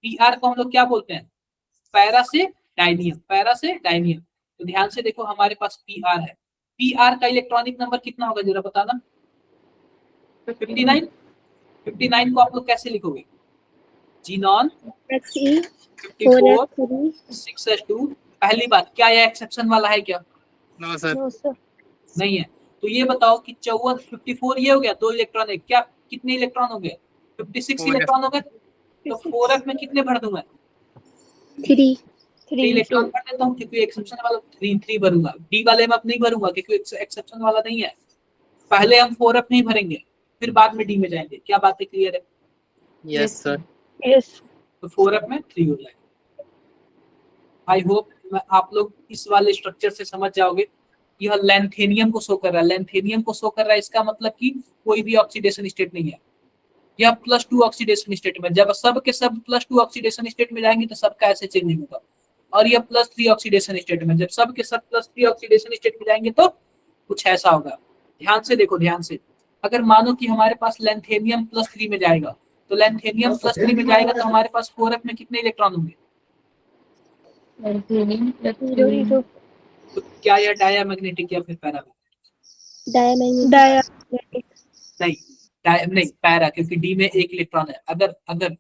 पीआर को हम लोग क्या बोलते हैं? पैरा से डायनियम। पैरा से डायनियम। तो ध्यान से देखो हमारे पास पीआर है। पीआर का इलेक्ट्रॉनिक नंबर कितना होगा जरा बताना? 59। 59 को आप लोग कैसे लिखोगे? Xenon 54 6s2। पहली बात, क्या यह एक्सेप्शन वाला है क्या? No, sir. नहीं है। तो ये बताओ कि 54 ये हो गया, 2 इलेक्ट्रॉन है क्या? कितने इलेक्ट्रॉन हो गए? 56 4f. इलेक्ट्रॉन हो गए। तो 4f में कितने भर दूंगा? 3 इलेक्ट्रॉन भर देता हूँ क्योंकि एक्सेप्शन वाला 3 भरूंगा। डी वाले में अब नहीं भरूंगा क्योंकि एक्सेप्शन वाला नहीं है। पहले हम 4f नहीं भरेंगे, फिर बाद में डी में जाएंगे। क्या बात है क्लियर है? Yes, sir. तो 4f में 3 हो जाएगा। आई होप आप लोग इस वाले स्ट्रक्चर से समझ जाओगे। यह लैंथेनियम को शो कर रहा है। लैंथेनियम को शो कर रहा है, इसका मतलब कि कोई भी ऑक्सीडेशन स्टेट नहीं है। यह +2 ऑक्सीडेशन स्टेट में, जब सब के सब +2 ऑक्सीडेशन स्टेट में जाएंगे तो सबका ऐसे चेंज नहीं होगा। और यह +3 ऑक्सीडेशन स्टेट में, जब सब के सब +3 ऑक्सीडेशन स्टेट में जाएंगे तो कुछ ऐसा होगा। ध्यान से देखो, ध्यान से। अगर मानो कि हमारे पास लैंथेनियम +3 में जाएगा, तो लैंथेनियम +3 में जाएगा तो हमारे पास 4f में कितने इलेक्ट्रॉन होंगे? तो क्या यह डायमैग्नेटिक या फिर पैरामैग्नेटिक? डायमैग्नेटिक। नहीं पैरा, क्योंकि डी में 1 इलेक्ट्रॉन है। अगर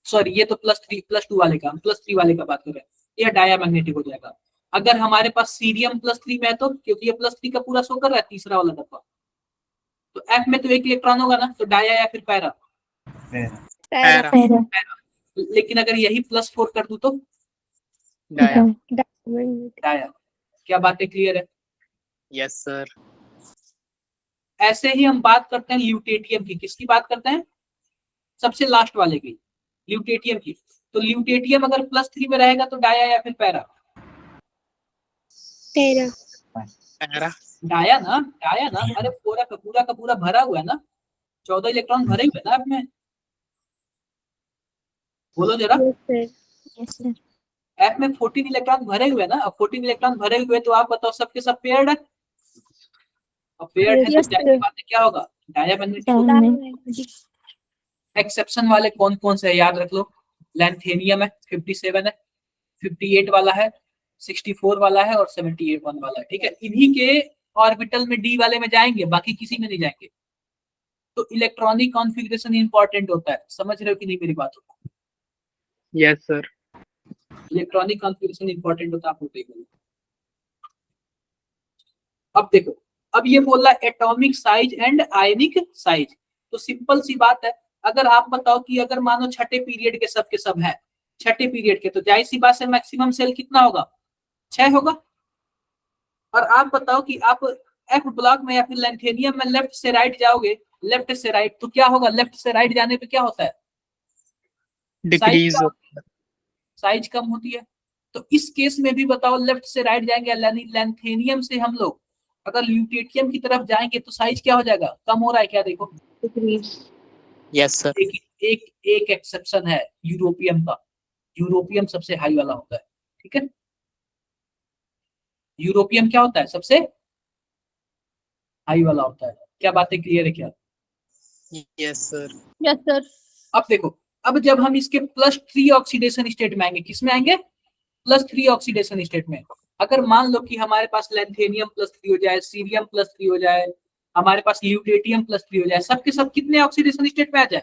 सॉरी, ये तो +2 वाले का, हम +3 वाले का बात कर रहे हैं। यह डायमैग्नेटिक हो जाएगा। अगर हमारे पास सीरियम +3 में है तो, क्योंकि ये +3 का पूरा शो कर रहा है, तीसरा वाला डब्बा, तो एफ में तो 1 इलेक्ट्रॉन होगा ना, तो डाया या फिर पैरा? Para. लेकिन अगर यही +4 कर दूं तो Dia. डाया। क्या बातें क्लियर है? Yes, sir. ऐसे ही हम बात करते हैं ल्यूटेटियम की। किसकी बात करते हैं? सबसे लास्ट वाले की, ल्यूटेटियम की। तो ल्यूटेटियम अगर +3 में रहेगा तो डाया या फिर पैरा? Para. डाया ना, डाया ना। अरे पूरा का पूरा भरा हुआ है ना, 14 इलेक्ट्रॉन भरे हुए ना आपने। बोलो जरा। एफ में 14 इलेक्ट्रॉन भरे हुए ना। अब 14 इलेक्ट्रॉन भरे हुए तो आप बताओ सबके सब पेयर्ड है। अब पेयर्ड है तो जाहिर सी बात है क्या होगा? डायमैग्नेटिक होगा। एक्सेप्शन वाले कौन कौन से है याद रख लो। लैंथेनियम है, 57 है, 58 वाला है, 64 वाला है और 78 वाला है। ठीक है, इन्हीं के ऑर्बिटल में डी वाले में जाएंगे, बाकी किसी में नहीं जाएंगे। तो इलेक्ट्रॉनिक कॉन्फ़िगरेशन इंपॉर्टेंट होता है। समझ रहे हो कि नहीं मेरी बात को? Yes, sir. Electronic configuration important होता है, आप होते ही। अब देखो, अब ये बोल रहा है atomic size and ionic size. तो सिंपल सी बात है, अगर आप बताओ कि अगर मानो छठे पीरियड के सब है, छठे पीरियड के, तो जाहिर सी बात है मैक्सिमम सेल कितना होगा? 6 होगा। और आप बताओ कि आप एफ ब्लॉक में या फिर लैंथेनियम में लेफ्ट से राइट जाओगे, लेफ्ट से राइट, तो क्या होगा? लेफ्ट से राइट जाने पे क्या होता है? Decrease. साइज कम होती है। तो इस केस में भी बताओ लेफ्ट से राइट जाएंगे, लैंथेनियम से हम लोग अगर ल्यूटेटियम की तरफ जाएंगे तो साइज क्या हो जाएगा? कम हो रहा है क्या? देखो, Yes, sir. एक एक्सेप्शन है यूरोपियम का। यूरोपियम सबसे हाई वाला होता है। ठीक है, यूरोपियम क्या होता है? सबसे हाई वाला होता है। क्या बातें क्लियर है क्या? Yes, sir. Yes sir. अब देखो, अब जब हम इसके +3 ऑक्सीडेशन स्टेट में आएंगे, किसमें आएंगे? +3 ऑक्सीडेशन स्टेट में। अगर मान लो कि हमारे पास लैंथेनियम +3 हो जाए, सीरियम +3 हो जाए, हमारे पास ल्यूटेटियम +3 हो जाए, सबके सब कितने ऑक्सीडेशन स्टेट में आ जाए?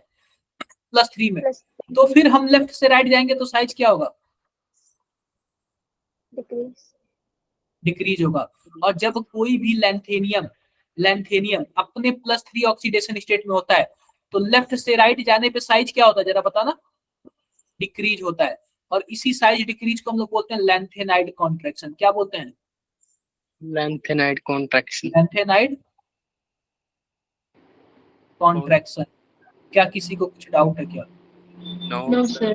+3 में। तो फिर हम लेफ्ट से राइट जाएंगे तो साइज क्या होगा? डिक्रीज होगा। और जब कोई भी लैंथेनियम अपने +3 ऑक्सीडेशन स्टेट में होता है तो लेफ्ट से राइट जाने पे साइज क्या होता है जरा बताना? डिक्रीज होता है। और इसी साइज डिक्रीज को हम लोग बोलते हैं लैंथेनाइड कॉन्ट्रैक्शन। क्या बोलते हैं? Lanthanide contraction. Lanthanide contraction. क्या किसी को कुछ डाउट है क्या? No, sir.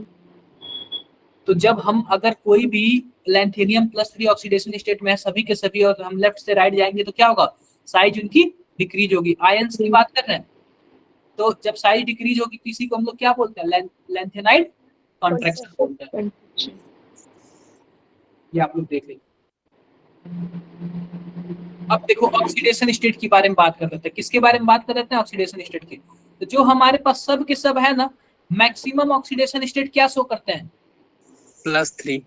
तो जब हम अगर कोई भी लैंथेनियम +3 ऑक्सीडेशन स्टेट में है सभी के सभी और हम लेफ्ट से राइट जाएंगे तो क्या होगा? साइज उनकी डिक्रीज होगी। आयंस की बात कर रहे हैं तो जब साइज डिक्रीज होगी किसी को हम लोग क्या बोलते हैं? लैंथेनाइड कॉन्ट्रैक्शन बोलते हैं। ये आप लोग देख लीजिए। अब देखो ऑक्सीडेशन स्टेट के बारे में बात कर रहे थे। किसके बारे में बात कर रहे थे? ऑक्सीडेशन स्टेट की। तो जो हमारे पास सब के सब है ना, मैक्सिमम ऑक्सीडेशन स्टेट क्या शो करते हैं? +3.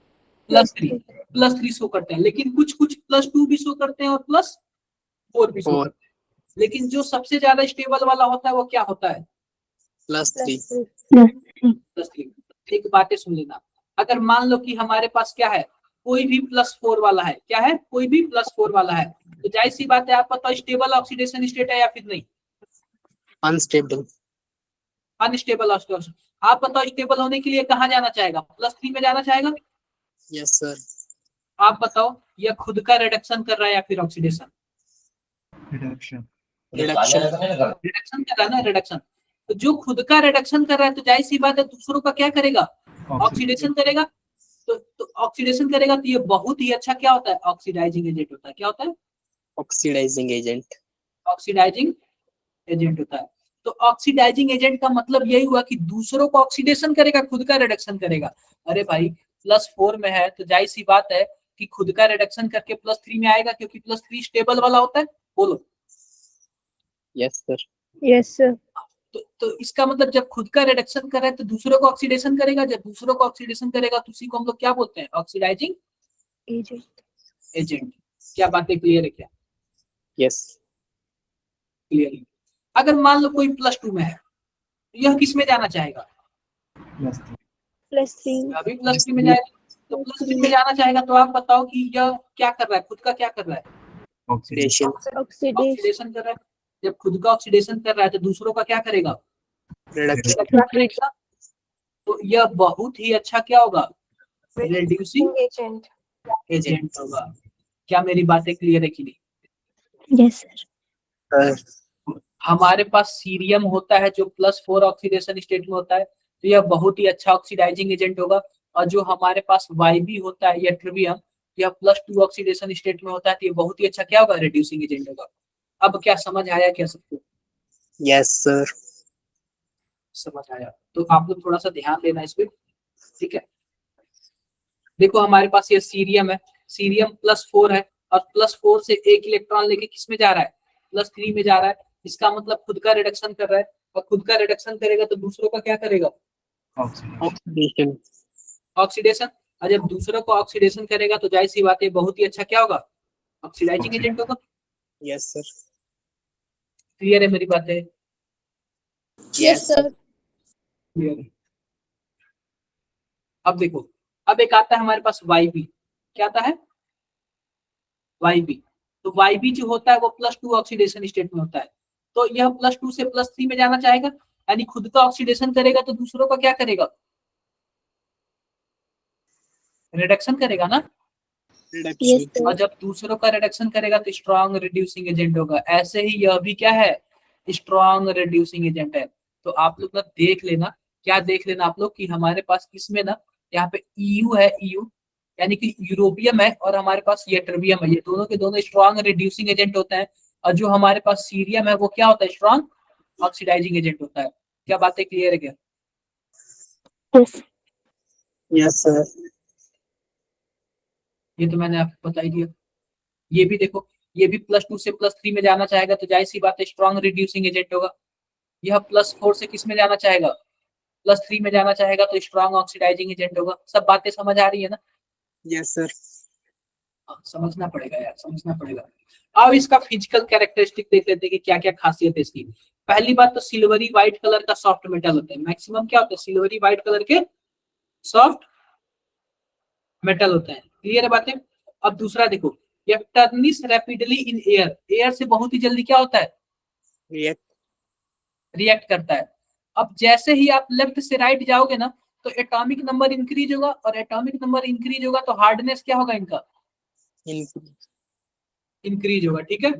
+3 शो करते हैं। लेकिन कुछ कुछ +2 भी शो करते हैं और +4 भी शो 4. करते हैं। लेकिन जो सबसे ज्यादा स्टेबल वाला होता है वो क्या होता है? +3. +3। एक बातें सुन लेना, अगर मान लो कि हमारे पास क्या है, कोई भी +4 वाला है, क्या है? कोई भी +4 वाला है, तो जाहिर सी बात है आप बताओ स्टेबल ऑक्सीडेशन स्टेट है या फिर नहीं? Unstable. Unstable oxidation. आप बताओ स्टेबल होने के लिए कहाँ जाना चाहेगा? +3 में जाना चाहेगा? Yes, sir. आप बताओ यह खुद का रिडक्शन कर रहा है या फिर ऑक्सीडेशन? Reduction. Reduction. रिडक्शन कर रहा है ना, रिडक्शन। तो जो खुद का रिडक्शन कर रहा है तो जाहिर सी बात है दूसरों का क्या करेगा? ऑक्सीडेशन करेगा। तो ऑक्सीडेशन करेगा तो ये बहुत ही अच्छा क्या होता है? ऑक्सीडाइजिंग एजेंट होता है। क्या होता है? Oxidizing agent. ऑक्सीडाइजिंग एजेंट होता है। तो ऑक्सीडाइजिंग एजेंट का मतलब यही हुआ कि दूसरों को ऑक्सीडेशन करेगा, खुद का रिडक्शन करेगा। अरे भाई +4 में है तो जाहिर सी बात है कि खुद का रिडक्शन करके +3 में आएगा क्योंकि +3 स्टेबल वाला होता है। बोलो। Yes, sir. Yes, sir. तो इसका मतलब जब खुद का रिडक्शन कर रहा है तो दूसरों को ऑक्सीडेशन करेगा। जब दूसरों को ऑक्सीडेशन करेगा तो उसी को हम लोग क्या बोलते हैं? Oxidizing agent. क्या बातें क्लियर है क्या? Yes. क्लियर। अगर मान लो कोई +2 में है तो यह किस में जाना चाहेगा? +3. अभी +3 में जाएगा। तो +3 में जाना चाहेगा तो आप बताओ कि यह क्या कर रहा है? खुद का क्या कर रहा है? Oxidation. ऑक्सीडेशन कर रहा है। जब खुद का ऑक्सीडेशन कर रहा है तो दूसरों का क्या करेगा? Reduction. क्या करेगा? तो यह बहुत ही अच्छा क्या होगा? रिड्यूसिंग एजेंट होगा। क्या मेरी बातें क्लियर है कि नहीं? Yes, sir. हमारे पास सीरियम होता है जो +4 ऑक्सीडेशन स्टेट में होता है तो यह बहुत ही अच्छा ऑक्सीडाइजिंग एजेंट होगा। और जो हमारे पास YB होता है या ट्रिवियम, यह +2 ऑक्सीडेशन स्टेट में होता है तो ये बहुत ही अच्छा क्या होगा? रिड्यूसिंग एजेंट होगा। अब क्या समझ आया क्या सबको? Yes, sir. समझ आया तो आप लोग थोड़ा सा ध्यान देना इस पे, ठीक है? देखो हमारे पास ये सीरियम है, सीरियम +4 है और +4 से एक इलेक्ट्रॉन लेके किस में जा रहा है? +3 में जा रहा है। इसका मतलब खुद का रिडक्शन कर रहा है और खुद का रिडक्शन करेगा तो दूसरों का क्या करेगा? Oxidation. ऑक्सीडेशन। और जब दूसरों को ऑक्सीडेशन करेगा तो जाहिर सी बात है बहुत ही अच्छा क्या होगा? ऑक्सीडाइजिंग एजेंट होगा। Yes, sir. क्लियर है मेरी बातें? Yes, sir. क्लियर है। अब देखो, अब एक आता है हमारे पास YB। क्या आता है? YB। तो YB जो होता है वो +2 ऑक्सीडेशन स्टेट में होता है। तो यह +2 से +3 में जाना चाहेगा, यानी खुद का ऑक्सीडेशन करेगा तो दूसरों का क्या करेगा? रिडक्शन करेगा ना। Reduction. और जब दूसरों का रिडक्शन करेगा तो स्ट्रॉन्ग रिड्यूसिंग एजेंट होगा। ऐसे ही यह भी क्या है? स्ट्रॉन्ग रिड्यूसिंग एजेंट है। तो आप लोग ना देख लेना, क्या देख लेना आप लोग कि हमारे पास इसमें ना यहाँ पे EU है, EU यानी कि यूरोपियम है और हमारे पास ये ट्रिवियम है। ये दोनों के दोनों स्ट्रॉन्ग रिड्यूसिंग एजेंट होते हैं। और जो हमारे पास सीरियम है वो क्या होता है? स्ट्रॉन्ग ऑक्सीडाइजिंग एजेंट होता है। क्या बातें क्लियर है क्या? Yes. Yes, sir. ये तो मैंने आपको बता ही दिया। ये भी देखो, ये भी +2 से +3 में जाना चाहेगा तो जाहिर सी बात है स्ट्रॉन्ग रिड्यूसिंग एजेंट होगा। यह +4 से किस में जाना चाहेगा? +3 में जाना चाहेगा तो स्ट्रॉन्ग ऑक्सीडाइजिंग एजेंट होगा। सब बातें समझ आ रही है ना? Yes, sir. समझना पड़ेगा यार, समझना पड़ेगा। अब इसका फिजिकल कैरेक्टरिस्टिक देख लेते हैं कि क्या क्या खासियत है इसकी। पहली बात तो सिल्वरी व्हाइट कलर का सॉफ्ट मेटल होता है। मैक्सिमम क्या होता है? सिल्वरी व्हाइट कलर के सॉफ्ट मेटल होते हैं। क्लियर है बातें? अब दूसरा देखो, ये Stoinis rapidly in air, air से बहुत ही जल्दी क्या होता है, रिएक्ट रिएक्ट करता है। अब जैसे ही आप लेफ्ट से राइट जाओगे ना, तो एटॉमिक नंबर इंक्रीज होगा, और एटॉमिक नंबर इंक्रीज होगा तो हार्डनेस क्या होगा इनका, इंक्रीज होगा। ठीक है,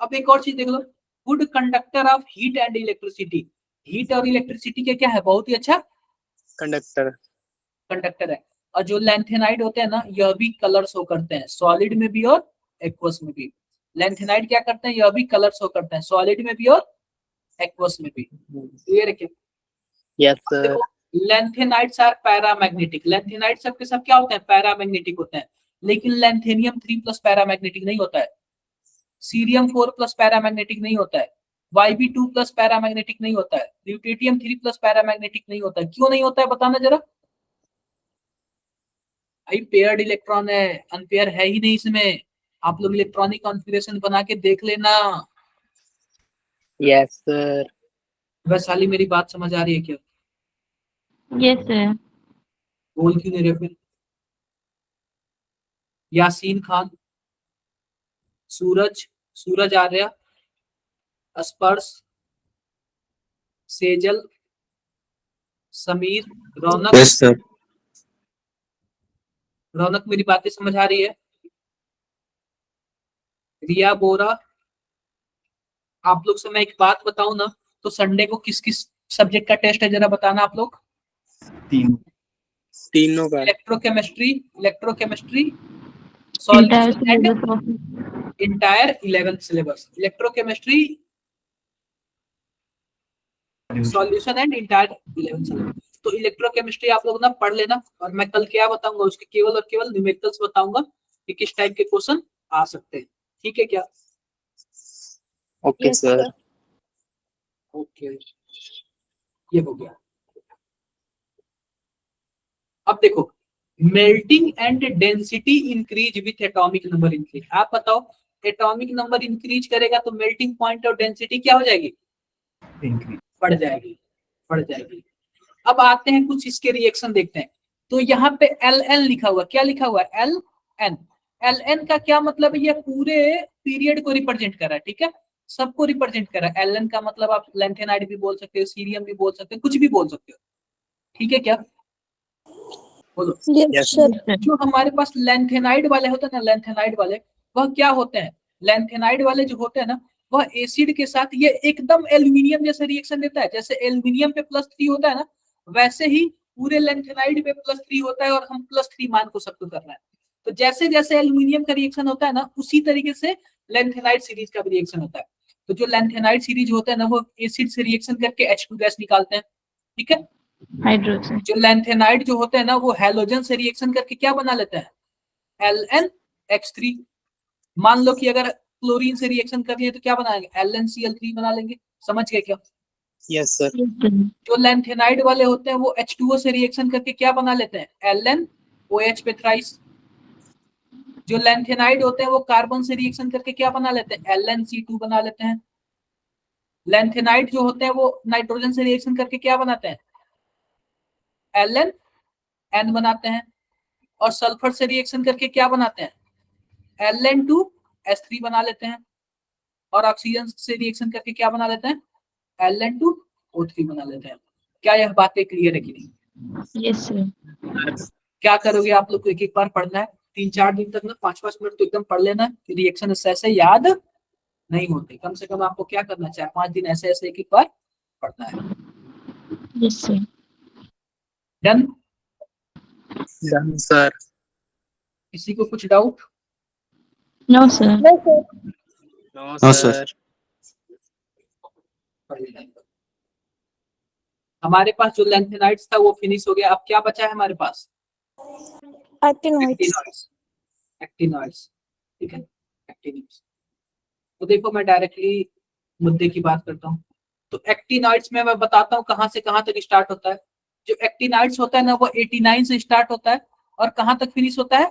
अब एक और चीज देख लो, good conductor of heat and electricity, heat और इलेक्ट्रिसिटी के क्या है, बहुत ही अच्छा कंडक्टर कंडक्टर है। और जो लैंथेनाइड होते हैं ना, यह भी कलर शो करते हैं, सॉलिड में भी और एक्वस में भी। लैंथेनाइड क्या करते हैं, यह भी कलर शो करते हैं, सॉलिड में भी और एक्वस में भी। क्लियर है क्या? Yes sir lanthanides are paramagnetic, lanthanide सब के सब क्या होते हैं, पैरामैग्नेटिक होते हैं। लेकिन लैंथेनियम 3+ पैरामैग्नेटिक नहीं होता है, सीरियम 4+ पैरामैग्नेटिक नहीं होता है, YB2+ पैरामैग्नेटिक नहीं होता है, ल्यूटेटियम 3+ पैरामैग्नेटिक नहीं होता है। क्यों नहीं होता है बताना जरा। भाई पेयर्ड इलेक्ट्रॉन है, अनपेयर है ही नहीं इसमें। आप लोग इलेक्ट्रॉनिक कॉन्फ़िगरेशन बना के देख लेना। यस सर वैशाली मेरी बात समझ आ रही है क्या? Yes, sir. बोल क्यों नहीं रहे फिर? यासीन खान, सूरज, सूरज आर्या, स्पर्श, सेजल, समीर, रौनक। Yes sir. रौनक मेरी बातें समझ आ रही है? रिया बोरा। आप लोग से मैं एक बात बताऊं ना, तो संडे को किस किस सब्जेक्ट का टेस्ट है जरा बताना आप लोग। तीनों का electrochemistry, electrochemistry, Entire solution and syllabus of entire 11th syllabus, electrochemistry, solution and entire 11th syllabus. तो इलेक्ट्रोकेमिस्ट्री आप लोग ना पढ़ लेना, और मैं कल क्या बताऊंगा, उसके केवल और केवल न्यूमेरिकल्स बताऊंगा कि किस टाइप के क्वेश्चन आ सकते हैं। ठीक है क्या? Okay Yes, sir sir. Okay, ये हो गया। अब देखो, melting and density increase with atomic number increase. आप बताओ, एटॉमिक नंबर इंक्रीज करेगा तो मेल्टिंग पॉइंट और डेंसिटी क्या हो जाएगी, बढ़ जाएगी, बढ़ जाएगी। अब आते हैं कुछ इसके रिएक्शन देखते हैं। तो यहाँ पे Ln लिखा हुआ, क्या लिखा हुआ है, Ln। Ln का क्या मतलब है, ये पूरे पीरियड को रिप्रेजेंट कर रहा है। ठीक है, सबको रिप्रेजेंट कर रहा है। Ln का मतलब आप लैंथेनाइड भी बोल सकते हो, सीरियम भी बोल सकते हो, कुछ भी बोल सकते हो। ठीक है क्या, बोलो। Yes, sir. जो हमारे पास लैंथेनाइड वाले होते हैं ना, लैंथेनाइड वाले वह क्या होते हैं, लैंथेनाइड वाले जो होते हैं ना, वह एसिड के साथ ये एकदम एल्यूमिनियम जैसे रिएक्शन देता है। जैसे एल्यूमिनियम पे +3 होता है ना, वैसे ही पूरे लैंथेनाइड पे +3 होता है, और हम +3 मान को सबको करना है। तो जैसे जैसे एल्यूमिनियम का रिएक्शन होता है ना, उसी तरीके से लैंथेनाइड सीरीज का भी रिएक्शन होता है। तो जो लैंथेनाइड सीरीज होता है ना, वो एसिड से रिएक्शन करके H2 गैस निकालते हैं। ठीक है, hydrogen. जो लैंथेनाइड जो होते हैं ना, वो हैलोजन से रिएक्शन करके क्या बना लेते हैं, LnH3। मान लो कि अगर क्लोरीन से रिएक्शन कर लिए तो क्या बनाएंगे, LnCl3 बना लेंगे। समझ गए क्या? Yes sir Yes, sir. जो लैंथेनाइड वाले होते हैं वो H2O से रिएक्शन करके क्या बना लेते हैं, LnOH पे थ्राइस। जो लैंथेनाइड होते हैं वो कार्बन से रिएक्शन करके क्या बना लेते हैं, LnC2 बना लेते हैं। लैंथेनाइड जो होते हैं वो नाइट्रोजन से रिएक्शन करके क्या बनाते हैं, LnN बनाते हैं। और सल्फर से रिएक्शन करके क्या बनाते हैं, Ln2S3 बना लेते हैं। और ऑक्सीजन से रिएक्शन करके क्या बना लेते हैं, Ln2O3 बना लेते हैं। क्या यह बातें क्लियर है कि नहीं? Yes, sir. क्या करोगे आप लोग को, एक एक बार पढ़ना है, 3-4 दिन तक ना, 5-5 मिनट तो एकदम पढ़ लेना है। रिएक्शन ऐसे याद नहीं होते, कम से कम आपको क्या करना है, 4-5 दिन ऐसे ऐसे एक एक बार पढ़ना है। Yes, sir. Done? Done sir किसी को कुछ doubt? No, sir. No, sir. No sir हमारे पास जो लैंथेनाइड्स था वो फिनिश हो गया। अब क्या बचा है हमारे पास, Actinoids. एक्टिनॉइड्स। एक्टिनॉइड्स, ठीक है, एक्टिनॉइड्स। तो देखो मैं डायरेक्टली मुद्दे की बात करता हूँ। तो एक्टिनॉइड्स में मैं बताता हूँ कहाँ से कहाँ तक स्टार्ट होता है। जो एक्टिनॉइड्स होता है ना, वो 89 से स्टार्ट होता है और कहाँ तक फिनिश होता है,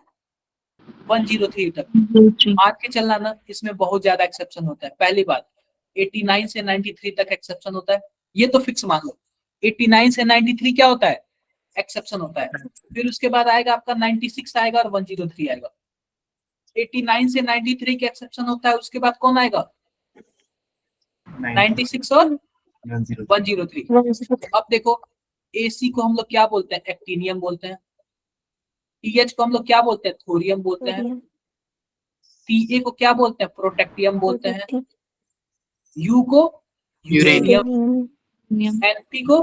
103 तक। 103. मान के चलना ना, इसमें बहुत ज्यादा एक्सेप्शन होता है। पहली बात, 89 से 93 तक एक्सेप्शन होता है, ये तो फिक्स मान लो। 89 से 93 क्या होता है, एक्सेप्शन होता है। फिर उसके बाद आएगा आपका 96 आएगा और 103 आएगा। 89 से 93 के एक्सेप्शन होता है, उसके बाद कौन आएगा? 96 और 103। अब देखो AC को हम लोग क्या बोलते हैं? एक्टिनियम बोलते हैं। TH को हम लोग क्या बोलते हैं? थोरियम बोलते हैं। TA को क्या बोलते हैं? प्रोटेक्टियम बोलते हैं। U को यूरेनियम, NP को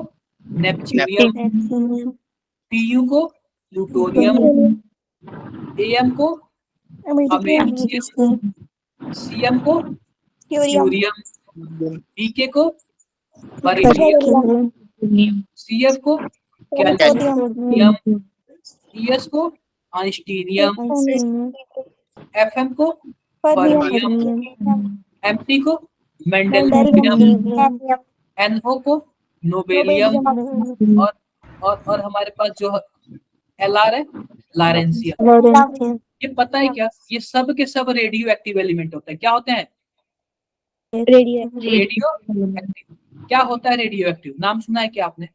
नेपच्यूनियम, PU को प्लूटोनियम, AM को अमेरिशियम, CM को यूरियम, PK को बरीलियम, CF को कैल्शियम, ES को आइंस्टीनियम, FM को फर्मियम, MP को मेंडेलियम, NO को नोबेलियम और हमारे पास जो LR है लॉरेंसियम। ये पता है क्या? ये सब के सब रेडियो एक्टिव एलिमेंट होते हैं। क्या होते हैं? Radio active. क्या होता है रेडियो एक्टिव? नाम सुना है क्या आपने?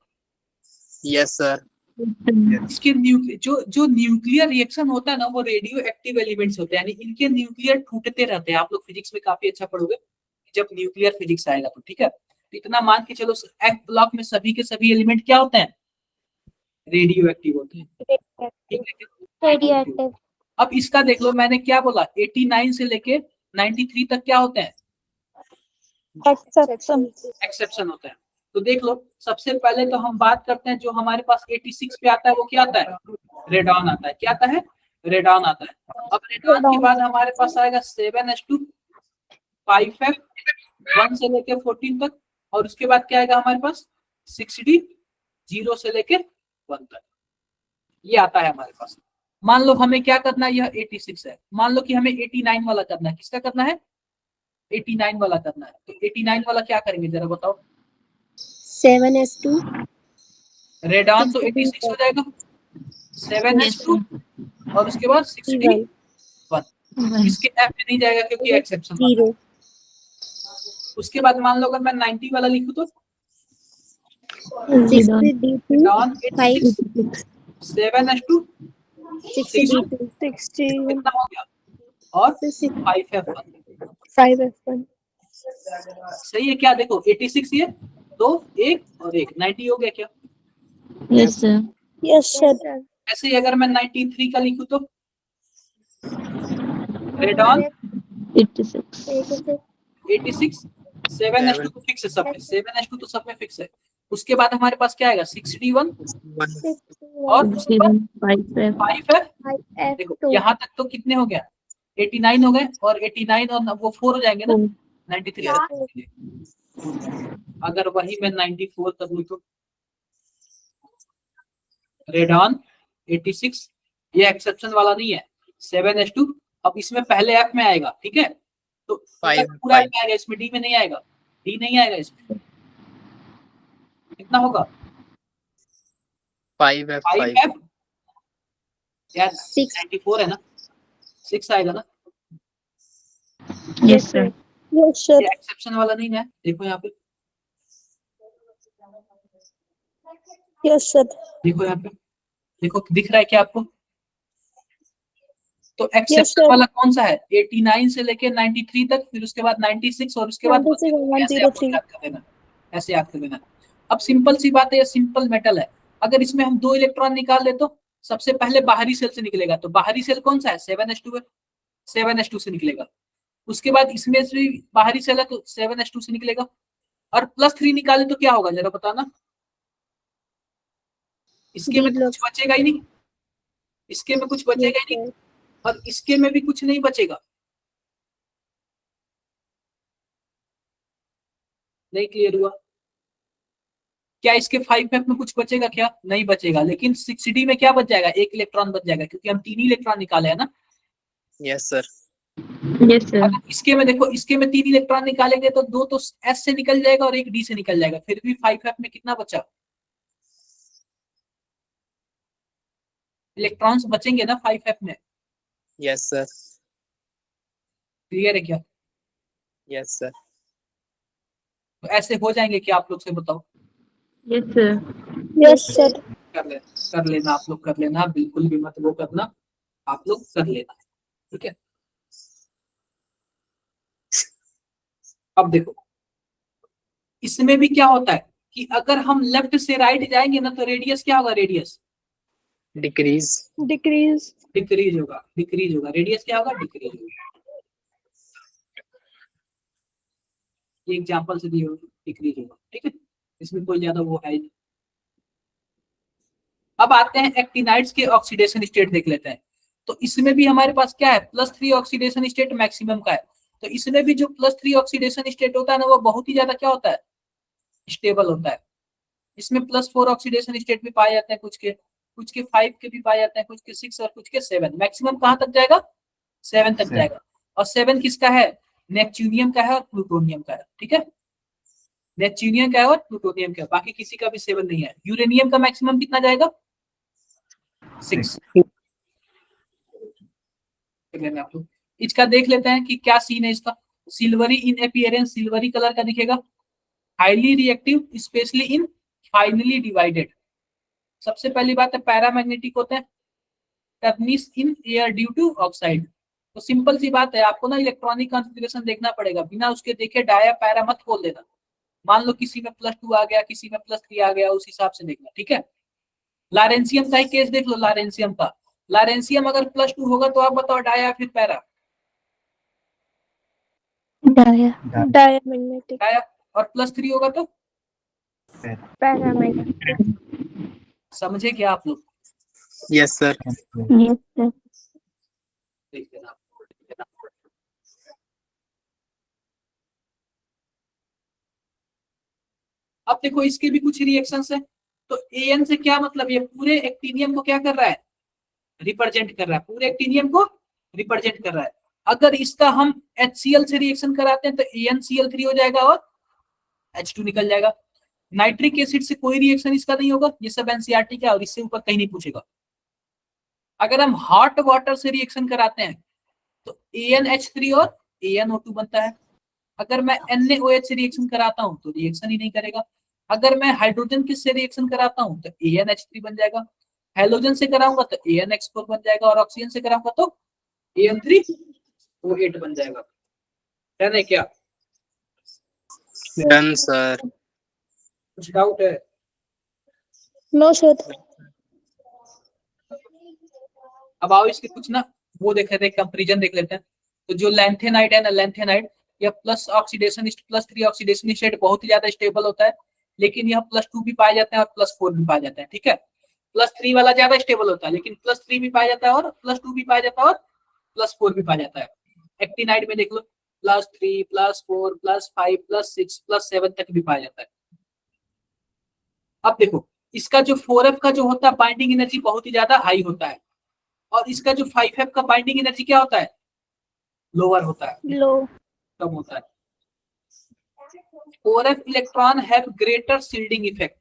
Yes sir. इसके जो न्यूक्लियर रिएक्शन होता है ना, वो रेडियो एक्टिव एलिमेंट्स होते हैं, यानी इनके न्यूक्लियर टूटते रहते हैं। आप लोग फिजिक्स में काफी अच्छा पढ़ोगे जब न्यूक्लियर फिजिक्स आएगा तो, ठीक है। तो इतना मान के चलो एफ ब्लॉक में सभी के सभी एलिमेंट क्या होते हैं? रेडियो एक्टिव होते हैं, ठीक है। अब इसका देख लो, मैंने क्या बोला? 89 से लेके 93 तक क्या होते हैं? एक्सेप्शन होते हैं। तो देख लो, सबसे पहले तो हम बात करते हैं जो हमारे पास 86 पे आता है, वो क्या आता है? रेडॉन आता है। क्या आता है? रेडॉन आता है। अब रेडॉन के बाद हमारे पास आएगा 7s2, 5f, 1 से लेके 14 तक, और उसके बाद क्या आएगा हमारे पास? 6d, 0 से लेके 1 तक। ये आता है हमारे पास। मान लो हमें क्या करना है? यह 86 है। मान लो कि हमें 89 वाला करना है। किसका करना है? 89 वाला करना है। तो 89 वाला क्या करेंगे जरा बताओ? 7s2 रेडॉन तो 86 हो जाएगा, 7s2 और उसके बाद 6d 1। इसके F में नहीं जाएगा क्योंकि एक्सेप्शन वाला है। उसके बाद मान लो अगर मैं 90 वाला लिखूं तो रेडॉन 86, 7s2, 6d, कितना हो गया? और 5f1। सही है क्या? देखो 86 ये 2 1 और 1, 90 हो गया क्या? Yes sir. ऐसे ही अगर मैं 93 का लिखूं तो रेडॉन 86, 7s2 तो फिक्स है सब में, 7s2 तो सब में फिक्स है। उसके बाद हमारे पास क्या आएगा? 6d1 और उसके बाद 5f। देखो यहाँ तक तो कितने हो गया? 89 हो गए, और 89 और वो 4 हो जाएंगे ना, 93। अगर वही मैं 94 कर लूं तो रेडॉन 86, ये एक्सेप्शन वाला नहीं है, 7s2। अब इसमें पहले F में आएगा, ठीक है। तो पूरा F में आएगा, इसमें D में नहीं आएगा, D नहीं आएगा इसमें। कितना होगा? 5f यार 94 है ना, 6 आएगा ना। Yes sir. ये एक्सेप्शन वाला नहीं है, देखो यहाँ पे, यस सर। देखो यहाँ पे, देखो दिख रहा है क्या आपको? तो एक्सेप्शन वाला कौन सा है? 89 से लेके 93 तक, फिर उसके बाद 96 और उसके बाद 103। याद कर देना, ऐसे याद कर देना। अब सिंपल सी बात है, ये सिंपल मेटल है। अगर इसमें हम 2 इलेक्ट्रॉन निकाल दे तो सबसे पहले बाहरी सेल से निकलेगा। तो बाहरी सेल कौन सा है? 7s2 है, 7s2 से निकलेगा। उसके बाद इसमें से बाहरी सेल है तो 7s2 से निकलेगा, और +3 निकाले तो क्या होगा जरा बताना? इसके में कुछ बचेगा ही नहीं, इसके में कुछ बचेगा ही नहीं, और इसके में भी कुछ नहीं बचेगा। नहीं क्लियर हुआ क्या? इसके 5f में कुछ बचेगा क्या? नहीं बचेगा। लेकिन 6d में क्या बच जाएगा? 1 इलेक्ट्रॉन बच जाएगा, क्योंकि हम 3 ही इलेक्ट्रॉन निकाले हैं ना। Yes sir. Yes sir. अगर इसके में देखो, इसके में 3 इलेक्ट्रॉन निकालेंगे तो 2 तो S से निकल जाएगा और 1 D से निकल जाएगा, फिर भी 5f में कितना बचा? इलेक्ट्रॉन्स बचेंगे ना 5f में। Yes sir. क्लियर है क्या? Yes sir. तो ऐसे हो जाएंगे क्या आप लोग से बताओ? Yes sir. Yes sir. कर लेना आप लोग, कर लेना, बिल्कुल भी मत वो करना, आप लोग कर लेना, ठीक है। अब देखो इसमें भी क्या होता है कि अगर हम लेफ्ट से राइट जाएंगे ना तो रेडियस क्या होगा, रेडियस डिक्रीज डिक्रीज होगा, डिक्रीज होगा, रेडियस क्या होगा, डिक्रीज होगा। ये एग्जांपल से दिए होगा, डिक्रीज होगा, ठीक है, इसमें कोई ज्यादा वो है नहीं। अब आते हैं एक्टिनाइड्स के ऑक्सीडेशन स्टेट देख लेते हैं। तो इसमें भी हमारे पास क्या है, +3 ऑक्सीडेशन स्टेट मैक्सिमम का है। तो इसमें भी जो +3 ऑक्सीडेशन स्टेट होता है ना वो बहुत ही ज्यादा क्या होता है, स्टेबल होता है। इसमें +4 ऑक्सीडेशन स्टेट भी पाए जाते हैं, कुछ के 5 के भी पाए जाते हैं, कुछ के 6 और कुछ के 7। मैक्सिमम कहां तक जाएगा, 7 तक जाएगा। और 7 किसका है, नेपच्यूनियम का है और प्लूटोनियम का है, ठीक है, नेपच्यूनियम का है और प्लूटोनियम का है, बाकी किसी का भी 7 नहीं है। यूरेनियम का मैक्सिमम कितना जाएगा, 6। इसका देख लेते हैं कि क्या सीन है इसका। Silvery in appearance, silvery colour का दिखेगा, highly reactive specially in finely divided. सबसे पहली बात है पैरामैग्नेटिक होते हैं, tarnish in air due to oxide. तो सिंपल सी बात है, आपको ना इलेक्ट्रॉनिक कॉन्फ़िगरेशन देखना पड़ेगा, बिना उसके देखे डाया पैरा मत खोल देना। मान लो किसी में +2 आ गया, किसी में +3 आ गया, उस हिसाब से देखना, ठीक है। लारेंसियम का ही केस देख लो, लारेंसियम का, लारेंसियम अगर +2 होगा तो आप बताओ डाया फिर पैरा, डायमैग्नेटिक डाया, और +3 होगा तो पैरामैग्नेटिक। समझे क्या आप लोग, यस सर। Yes sir. देख लेना। अब देखो इसके भी कुछ रिएक्शंस है। तो एन से क्या मतलब, ये पूरे एक्टिनियम को क्या कर रहा है, रिप्रेजेंट कर रहा है, पूरे एक्टिनियम को रिप्रेजेंट कर रहा है। अगर इसका हम HCl से रिएक्शन कराते हैं तो AnCl3 हो जाएगा और H2 निकल जाएगा। नाइट्रिक एसिड से कोई रिएक्शन इसका नहीं होगा, ये सब NCERT का, और इससे ऊपर कहीं नहीं पूछेगा। अगर हम हॉट वाटर से रिएक्शन कराते हैं तो AnH3 और AnO2 बनता है। अगर मैं NaOH से रिएक्शन कराता हूं तो रिएक्शन ही नहीं करेगा। अगर मैं हाइड्रोजन किससे रिएक्शन कराता हूं तो AnH3 बन जाएगा, हेलोजन से कराऊंगा तो AnX4 बन जाएगा, और ऑक्सीजन से कराऊंगा तो An3O8 बन जाएगा। डन है क्या, डन सर। कुछ डाउट है, नो सर। अब आओ इसके कुछ ना वो देख लेते हैं, कंपैरिजन देख लेते हैं। तो जो लैंथेनाइड है ना, लैंथेनाइड यह +3 ऑक्सीडेशन स्टेट बहुत ही ज्यादा स्टेबल होता है, लेकिन यह +2 भी पाए जाते हैं और +4 भी पाए जाते हैं, ठीक है। +3 वाला ज्यादा स्टेबल होता है, लेकिन +3 भी पाया जाता है और +2 भी पाया जाता है और +4 भी पाया जाता है। एक्टिनाइड में देख लो +3 +4 +5 +6 +7 तक भी पाया जाता है। अब देखो इसका जो 4F का जो होता है बाइंडिंग एनर्जी बहुत ही ज्यादा हाई होता है, और इसका जो 5F का बाइंडिंग एनर्जी क्या होता है, लोअर होता है, लो। कम होता है। 4F electron have greater shielding effect,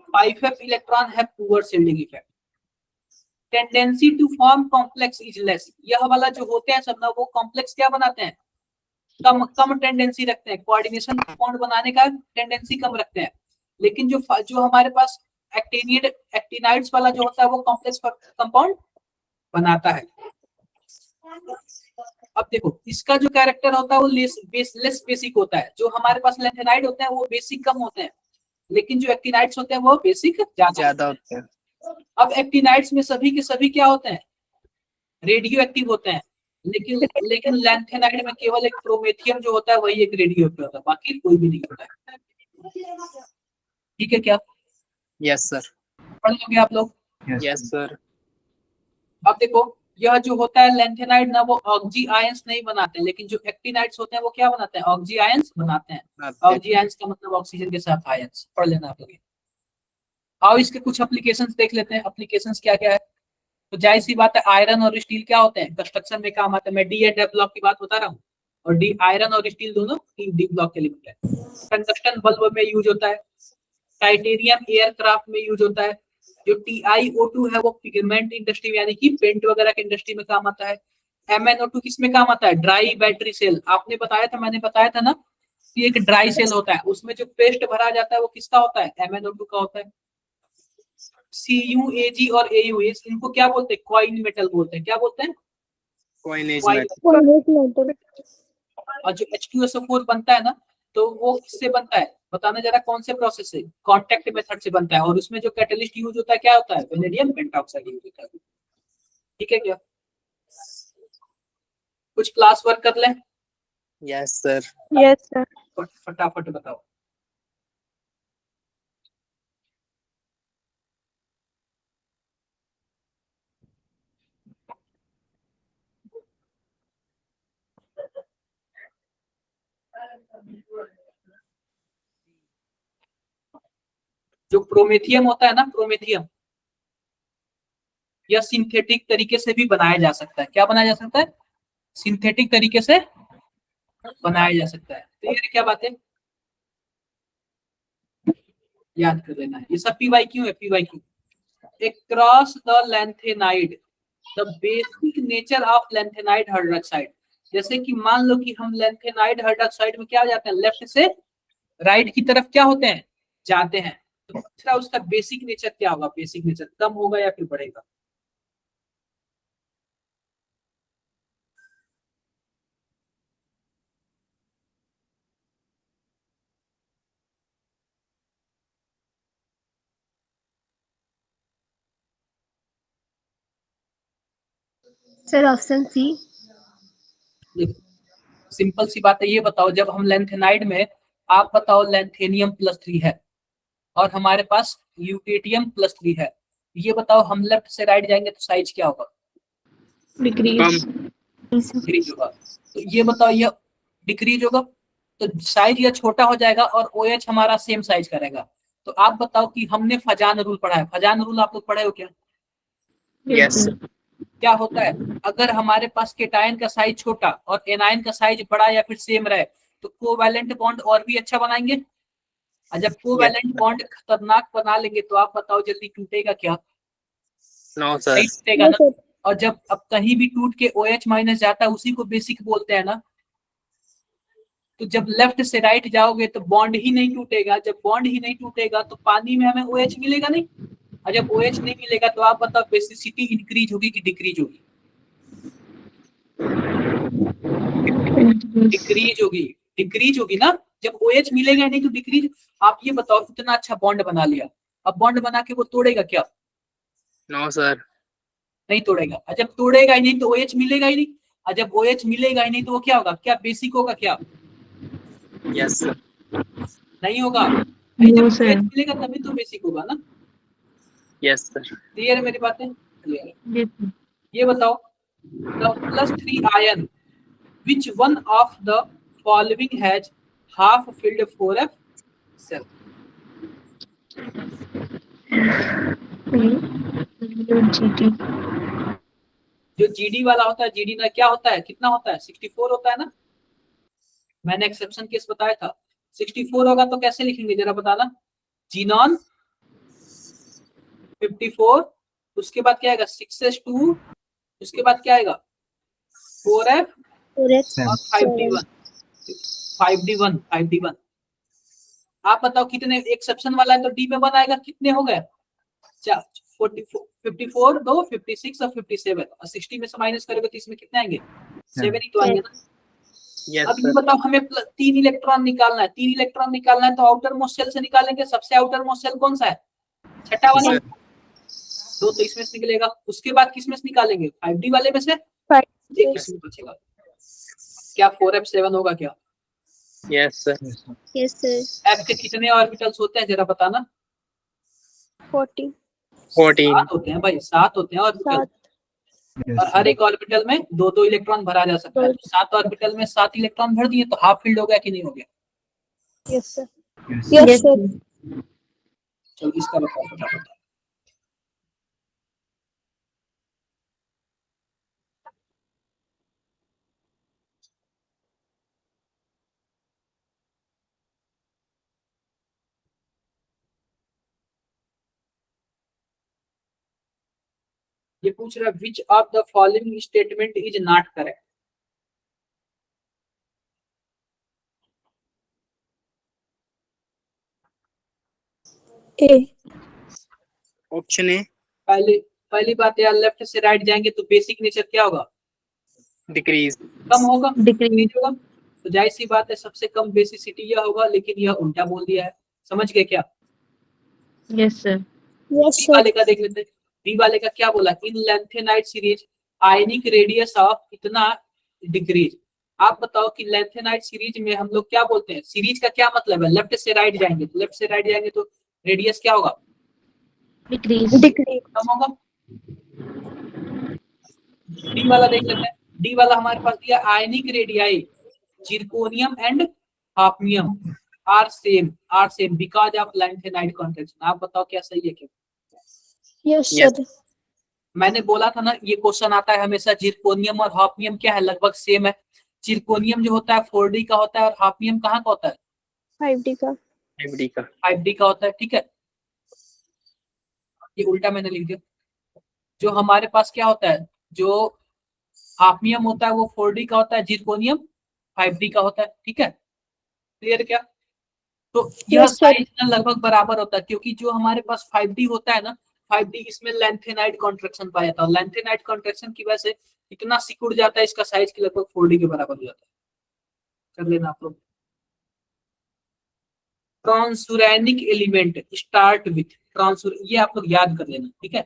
5F electron have poor shielding effect. Tendency to form complex is less, यह वाला जो होते हैं सब ना वो कॉम्प्लेक्स क्या बनाते हैं, कम कम टेंडेंसी रखते हैं, कोऑर्डिनेशन बॉन्ड बनाने का टेंडेंसी कम रखते हैं। लेकिन जो हमारे पास एक्टिनाइड्स वाला जो होता है वो कॉम्प्लेक्स कंपाउंड बनाता है। अब देखो इसका जो कैरेक्टर होता है वो लेस बेसिक होता है। जो हमारे पास लैंथेनाइड होते हैं वो बेसिक कम होते हैं, लेकिन जो एक्टिनाइड्स होते हैं वो बेसिक ज्यादा होते हैं। अब एक्टिनाइड्स में सभी के सभी क्या होते हैं, रेडियो एक्टिव होते हैं, लेकिन लैंथेनाइड में केवल एक प्रोमेथियम जो होता है वही एक रेडियो एक्टिव होता है, बाकी कोई भी नहीं होता है, ठीक है क्या। Yes sir. पढ़ लोगे आप लोग, यस सर। अब देखो यह जो होता है लैंथेनाइड ना वो ऑक्सी आयंस नहीं बनाते, लेकिन जो एक्टिनाइड्स होते हैं वो क्या बनाते हैं, ऑक्सी आयंस बनाते हैं। ऑक्सी आयंस का मतलब ऑक्सीजन के साथ आयंस, पढ़ लेना आप लोग। आओ इसके कुछ एप्लीकेशंस देख लेते हैं, एप्लीकेशंस क्या क्या है। तो जाहिर सी बात है आयरन और स्टील क्या होते हैं, कंस्ट्रक्शन में काम आते हैं। मैं डी एंड एफ ब्लॉक की बात बता रहा हूँ, और डी आयरन और स्टील दोनों डी ब्लॉक के एलिमेंट है। टंगस्टन बल्ब में यूज होता है, टाइटेनियम एयरक्राफ्ट में यूज होता है। जो TiO2 है वो पिगमेंट इंडस्ट्री में यानी कि पेंट वगैरह की इंडस्ट्री में काम आता है। MnO2 किस में काम आता है, ड्राई बैटरी सेल। आपने बताया था, मैंने बताया था ना कि एक ड्राई सेल होता है, उसमें जो पेस्ट भरा जाता है वो किसका होता है, MnO2 का होता है। CuAg और AU इनको क्या बोलते हैं? कॉइन मेटल बोलते हैं। क्या बोलते हैं? coinage coin. method. Coinage method. और जो H2SO4 बनता है ना, तो वो किससे बनता है? बताना जरा, कौन से प्रोसेस से? कांटेक्ट मेथड से बनता है। और उसमें जो कैटलिस्ट यूज होता है क्या होता है? वेनेडियम पेंटॉक्साइड यूज होता है। ठीक है क्या? कुछ क्लास वर्क कर लें, Yes, sir. Yes, sir. फटाफट बताओ। जो प्रोमेथियम होता है ना, प्रोमेथियम, या सिंथेटिक तरीके से भी बनाया जा सकता है। क्या बनाया जा सकता है? सिंथेटिक तरीके से बनाया जा सकता है। तो ये क्या बात है, याद कर लेना है। ये सब PYQ है, PYQ। Across the lanthanide, the basic nature of lanthanide hydroxide। जैसे कि मान लो कि हम lanthanide hydroxide में क्या जाते हैं? लेफ्ट से राइट की तरफ क्या होते हैं? जाते हैं। तो दूसरा उसका बेसिक नेचर क्या होगा? बेसिक नेचर कम होगा या फिर बढ़ेगा? Sir, option C. देखो सिंपल सी बात है, ये बताओ, जब हम लैंथेनाइड में, आप बताओ, लैंथेनियम +3 है और हमारे पास ल्यूटेटियम +3 है, ये बताओ हम लेफ्ट से राइट जाएंगे तो साइज क्या होगा? Decrease. डिक्रीज होगा। तो ये बताओ, ये डिक्रीज होगा तो साइज ये छोटा हो जाएगा और OH हमारा सेम साइज करेगा। तो आप बताओ कि हमने फजान रूल पढ़ा है। फजान रूल आप लोग पढ़े हो क्या? Yes, sir. क्या होता है? अगर हमारे पास केटायन का साइज छोटा और एनायन का साइज बड़ा या फिर सेम रहे तो कोवैलेंट बॉन्ड और भी अच्छा बनाएंगे। और जब कोवैलेंट बॉन्ड खतरनाक बना लेंगे तो आप बताओ जल्दी टूटेगा क्या? No, sir. नहीं टूटेगा No, ना। sir. और जब अब कहीं भी टूट के OH- जाता है, उसी को बेसिक बोलते हैं ना। तो जब लेफ्ट से राइट जाओगे तो बॉन्ड ही नहीं टूटेगा। जब बॉन्ड ही नहीं टूटेगा तो पानी में हमें OH मिलेगा नहीं। और जब OH नहीं मिलेगा तो आप बताओ बेसिसिटी इंक्रीज होगी कि डिक्रीज होगी? डिक्रीज होगी। डिक्रीज होगी ना। जब OH मिलेगा नहीं तो डिक्रीज। आप ये बताओ, इतना अच्छा बॉन्ड बना लिया, अब बॉन्ड बना के वो तोड़ेगा क्या? No, sir. नहीं तोड़ेगा। और जब तोड़ेगा ही नहीं तो OH मिलेगा ही नहीं। और जब OH मिलेगा ही नहीं तो वो क्या होगा? क्या बेसिक होगा क्या? Yes, sir. नहीं होगा भाई। No, जब sir. OH मिलेगा तभी तो बेसिक होगा ना। Yes, sir. क्लियर है मेरी बातें? क्लियर है। Yes, sir. ये बताओ, the +3 ion, which one of the following has half filled 4f cell? GT. जो GD वाला होता है, GD ना क्या होता है? कितना होता है? 64 होता है ना। मैंने एक्सेप्शन केस बताया था। 64 होगा तो कैसे लिखेंगे जरा बताना? जीनॉन 54, उसके बाद क्या आएगा? 6s2, उसके बाद क्या आएगा? 4f Correct. और 5d1। 5d1। आप बताओ कितने? एक्सेप्शन वाला है तो D में 1 आएगा। कितने हो गए? 54, 2, 56 और 57। और 60 में से माइनस करोगे तो इसमें कितने आएंगे? 7 ही तो आएंगे ना। Yes, अब ये sir. बताओ, हमें 3 इलेक्ट्रॉन निकालना है। 3 इलेक्ट्रॉन निकालना है तो आउटर मोस्ट सेल से निकालेंगे। सबसे आउटर मोस्ट सेल कौन सा है? छठा वाला। Sir. दो तो इसमें से निकलेगा। उसके बाद किस में से निकालेंगे? 5D वाले में से। 5. एक इसमें बचेगा। क्या 4f7 होगा क्या? Yes, sir. Yes, sir. F के कितने ऑर्बिटल्स होते हैं जरा बताना? 40. 14. 7 होते हैं भाई, 7 होते हैं ऑर्बिटल। 7. और हर एक ऑर्बिटल में दो दो इलेक्ट्रॉन भरा जा सकता है। तो 7 ऑर्बिटल में 7 इलेक्ट्रॉन भर दिए तो हाफ फील्ड हो गया कि नहीं हो गया? Yes, sir. Yes. Yes, sir. चलो इसका बताओ फटाफट। ये पूछ रहा है विच of the following statement is not correct? A. Option A पहले पहली बात यार, लेफ्ट से राइट जाएंगे तो बेसिक नेचर क्या होगा? डिक्रीज। कम होगा, Decrease. decrease होगा। तो जाहिर सी बात है सबसे कम बेसिसिटी यह होगा, लेकिन यह उल्टा बोल दिया है। समझ गए क्या? Yes, sir. Yes, बी sir. वाले का देख लेते हैं। बी वाले का क्या बोला? In lanthanide series ionic radius of इतना डिक्रीज। आप बताओ कि लेंथेनाइट सीरीज में हम लोग क्या बोलते हैं? सीरीज का क्या मतलब है? लेफ्ट से राइट जाएंगे तो लेफ्ट से राइट जाएंगे तो रेडियस क्या होगा? Decrease. Decrease. कम होगा। डी वाला देख लेते हैं। डी वाला हमारे पास दिया ionic radii zirconium and hafnium are same because of lanthanide contraction. आप बताओ क्या सही है क्या? Yes, Yes. sir. मैंने बोला था ना ये क्वेश्चन आता है हमेशा। जिरकोनियम और हाफनियम क्या है? लगभग सेम है। जिरकोनियम जो होता है 4D का होता है और हाफनियम कहाँ का होता है? 5D का. एमडी का 5D का होता है। ठीक है, ये उल्टा मैंने लिख दिया। जो हमारे पास क्या होता है, जो हाफनियम होता है वो 4D का होता है, जिरकोनियम 5D का होता है। ठीक है, क्लियर क्या? तो यह Yes, sir. साइज ना लगभग बराबर होता है, क्योंकि जो हमारे पास 5D होता है ना, 5D इसमें लेंथेनाइट कॉन्ट्रैक्शन पाया जाता है। लेंथेनाइट कॉन्ट्रैक्शन की वजह से इतना सिकुड़ जाता है, इसका साइज के लगभग 4D के बराबर हो जाता है। कर लेना आप लोग। ट्रांसुरैनिक एलिमेंट स्टार्ट विथ ट्रांसुर, ये आप लोग याद कर लेना। ठीक है,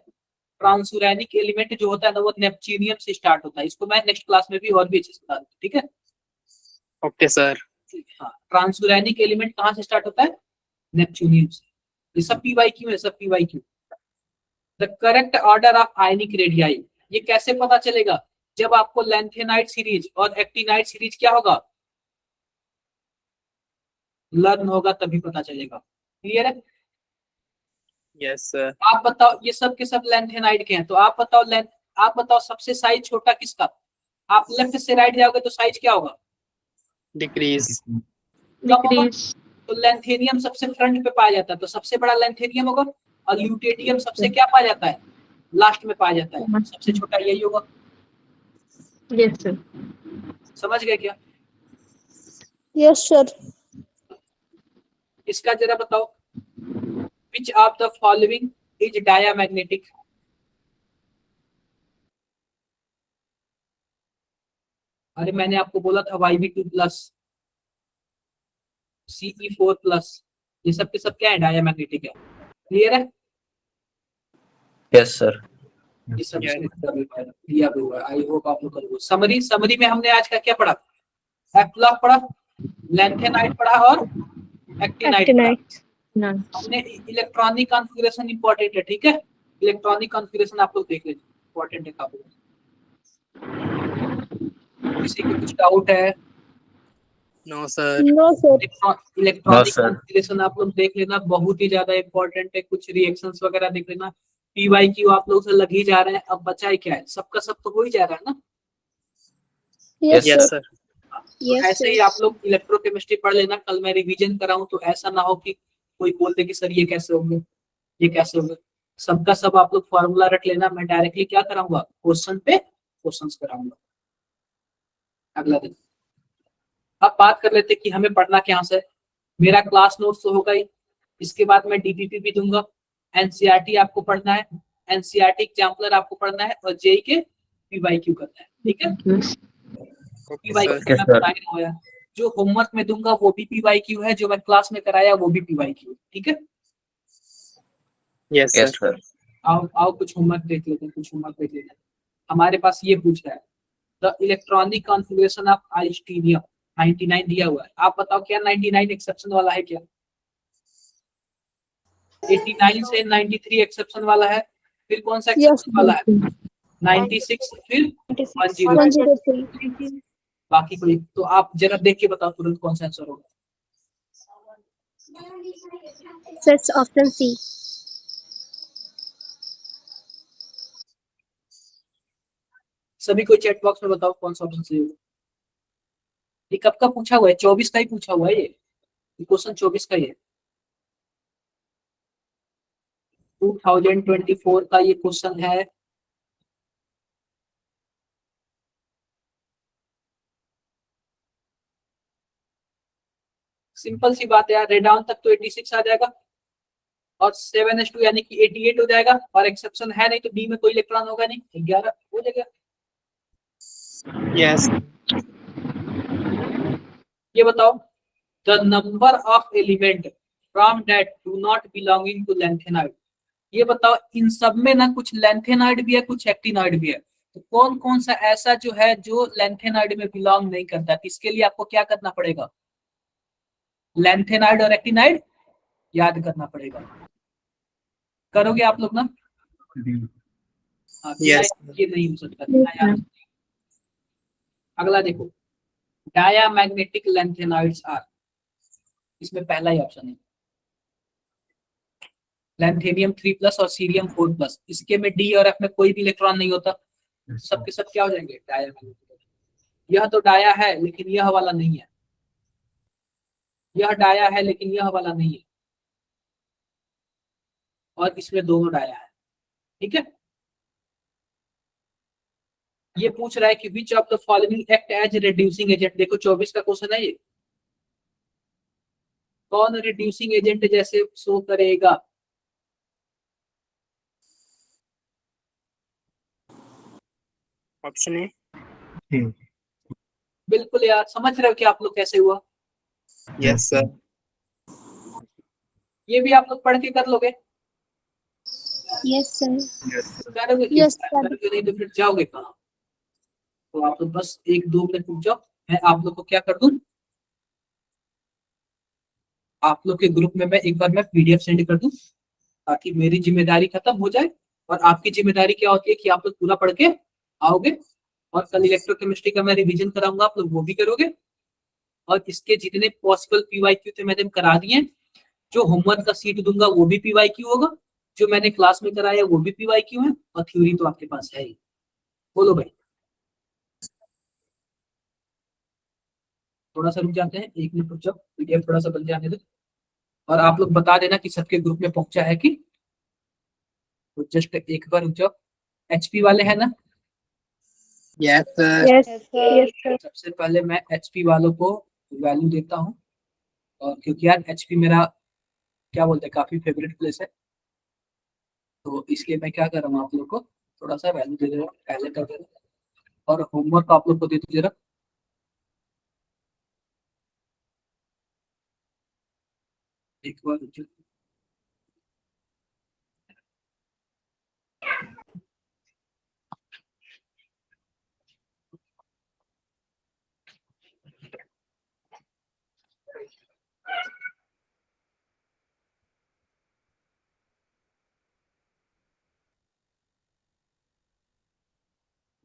ट्रांसुरैनिक एलिमेंट जो होता है ना वो नेपच्यूनियम से स्टार्ट होता है। इसको मैं नेक्स्ट क्लास में भी और भी अच्छे से बता दूंगा। ठीक है, ओके सर। हाँ, ट्रांसुरैनिक एलिमेंट कहाँ से स्टार्ट होता है? नेपच्यूनियम से। ये सब पीवाईक्यू है, सब PYQ. The correct order of ionic radii, ये कैसे पता चलेगा? जब आपको लेंथेनाइट सीरीज और एक्टिनाइट सीरीज क्या होगा, लर्न होगा, तभी पता चलेगा। क्लियर है? Yes sir. आप बताओ, ये सब के सब लेंथेनाइट के हैं, तो आप बताओ लेंथ, आप बताओ सबसे साइज छोटा किसका? आप लेफ्ट से राइट जाओगे तो साइज क्या होगा? डिक्रीज। कम होगा। Decrease. तो लेंथेनियम सबसे फ्रंट पे पाया जाता है, तो सबसे बड़ा लेंथेनियम होगा। और ल्यूटेनियम सबसे क्या पाया जाता है? लास्ट में पाया जाता है। सबसे छोटा यही होगा। Yes, sir. समझ गए क्या? Yes, sir. इसका जरा बताओ, विच of the following is diamagnetic? अरे मैंने आपको बोला था YB2 प्लस CE4 प्लस, ये सब के सब क्या है? डायामैग्नेटिक है। क्लियर है? Yes, sir. ये सब Yes. इसमें दिया भी हुआ है। आई होप आप लोग करोगे। समरी में हमने आज का क्या पढ़ा? एप्लॉक पढ़ा, लेंथेनाइट पढ़ा और एक्टिनाइट पढ़ा। Actinide. None. हमने इलेक्ट्रॉनिक कॉन्फ़िगरेशन इंपॉर्टेंट है। ठीक है, इलेक्ट्रॉनिक कॉन्फ़िगरेशन आप लोग देख लेंगे, इंपॉर्टेंट है काफी। किसी को कुछ डाउट है? No sir. No, sir. Electronic sir. Configuration आप लोग देख लेना, बहुत ही ज्यादा इंपॉर्टेंट है। कुछ रिएक्शंस वगैरह देख लेना। PYQ आप लोग से लग ही जा रहे हैं, अब बचा ही क्या है? सबका सब तो हो ही जा रहा है ना। Yes, Yes, sir. Yes sir. तो Yes, ऐसे ही sir. आप लोग इलेक्ट्रोकेमिस्ट्री पढ़ लेना। कल मैं रिवीजन कराऊं तो ऐसा ना हो कि कोई बोल दे कि सर ये कैसे होंगे, ये कैसे होंगे। सबका सब आप लोग फॉर्मूला रख लेना। मैं डायरेक्टली क्या कराऊंगा? क्वेश्चन पे क्वेश्चंस कराऊंगा अगला दिन। अब बात कर लेते कि हमें पढ़ना क्या से। मेरा क्लास नोट्स तो होगा ही, इसके बाद मैं DPP भी दूंगा। NCERT आपको पढ़ना है, NCERT एग्जाम्पलर आपको पढ़ना है, और JEE के PYQ करना है। ठीक है, Yes. Okay PYQ sir. मैं बता ही रहा हूं यार। जो होमवर्क में दूंगा वो भी PYQ है, जो मैं क्लास में कराया वो भी PYQ है। ठीक है, यस Yes, सर। sir. आओ आओ कुछ होमवर्क देख लेते हैं, कुछ होमवर्क देख लेते हैं। हमारे पास ये पूछ रहा है, द इलेक्ट्रॉनिक कॉन्फ़िगरेशन ऑफ आइस्टीनियम 99 दिया हुआ है। आप बताओ क्या 99 एक्सेप्शन वाला है क्या? 89 से 93 एक्सेप्शन वाला है। फिर कौन सा Yes, एक्सेप्शन वाला है? 96, फिर 103। 103. बाकी कोई तो आप जरा देख के बताओ तुरंत कौन सा आंसर होगा। That's option C. सभी कोई चैट बॉक्स में बताओ कौन सा ऑप्शन सही होगा। ये कब का पूछा हुआ है? 24 का ही पूछा हुआ है। ये क्वेश्चन 24 का ही है। 2024 का ये क्वेश्चन है। सिंपल सी बात है यार, रेडाउन तक तो 86 आ जाएगा। और 7s2 यानी कि 88 हो जाएगा, और एक्सेप्शन है नहीं तो डी में कोई इलेक्ट्रॉन होगा नहीं, 11 हो जाएगा। Yes. ये बताओ, the number of element from that do not belonging to lanthanide. ये बताओ, इन सब में ना कुछ लैंथेनाइड भी है, कुछ एक्टिनॉइड भी है, तो कौन कौन सा ऐसा जो है जो लैंथेनाइड में बिलोंग नहीं करता, इसके लिए आपको क्या करना पड़ेगा, लैंथेनाइड और एक्टिनाइड याद करना पड़ेगा। करोगे आप लोग ना? हाँ, बिना Yes. ये नहीं हो सकता, बिना याद। अगला देखो, डायामैग्नेटिक लैंथेनाइड्स आर, इसमें पहला ही ऑप्शन है लैंथेनियम 3+ और सीरियम 4+। इसके में डी और एफ में कोई भी इलेक्ट्रॉन नहीं होता, सबके सब क्या हो जाएंगे, डायामैग्नेटिक। यह तो डाया है लेकिन यह वाला नहीं है, यह डाया है लेकिन यह वाला नहीं है, और इसमें दोनों डाया है। ठीक है, ये पूछ रहा है कि which of the following act as reducing agent. देखो 24 का क्वेश्चन है ये, कौन रिड्यूसिंग एजेंट जैसे शो करेगा। Option A. बिल्कुल यार, समझ रहे हो कि आप लोग कैसे हुआ, Yes, sir. ये भी आप लोग पढ़ के कर लोगे, यस सर। करोगे कि Yes, sir. करोगे नहीं तो फिर जाओगे कहाँ। तो आप लोग बस 1-2 मिनट रुक जाओ, मैं आप लोग को क्या कर दूं, आप लोग के ग्रुप में मैं एक बार मैं पीडीएफ सेंड कर दूं, ताकि मेरी जिम्मेदारी खत्म हो जाए, और आपकी जिम्मेदारी क्या होती है कि आप लोग पूरा पढ़ के आओगे, और कल इलेक्ट्रोकेमिस्ट्री का मैं रिवीजन कराऊंगा, आप लोग वो भी करोगे, और इसके जितने पॉसिबल पीवाईक्यू थे मैंने करा दिए, जो होमवर्क का सीट दूंगा वो भी पीवाईक्यू होगा, जो मैंने क्लास में कराया वो भी पीवाईक्यू है, और थ्योरी तो आपके पास है ही। बोलो भाई, थोड़ा सा रुक जाते हैं, 1 मिनट रुक जाओ, पीडीएफ थोड़ा सा बन जाने दो, और आप लोग बता देना कि सबके ग्रुप में पहुंचा है कि, तो जस्ट एक बार रुक जाओ। एचपी वाले हैं ना? Yes, sir. Yes, sir. सबसे पहले मैं एचपी वालों को वैल्यू देता हूँ, और क्योंकि यार एचपी मेरा क्या बोलते हैं काफी फेवरेट प्लेस है, तो इसलिए मैं क्या कर रहा हूँ, आप लोग को थोड़ा सा वैल्यू दे दे रहा हूँ, पहले कर दे रहा हूँ, और होमवर्क आप लोग को दे दीजिए जरा। एक बार रुक जाओ।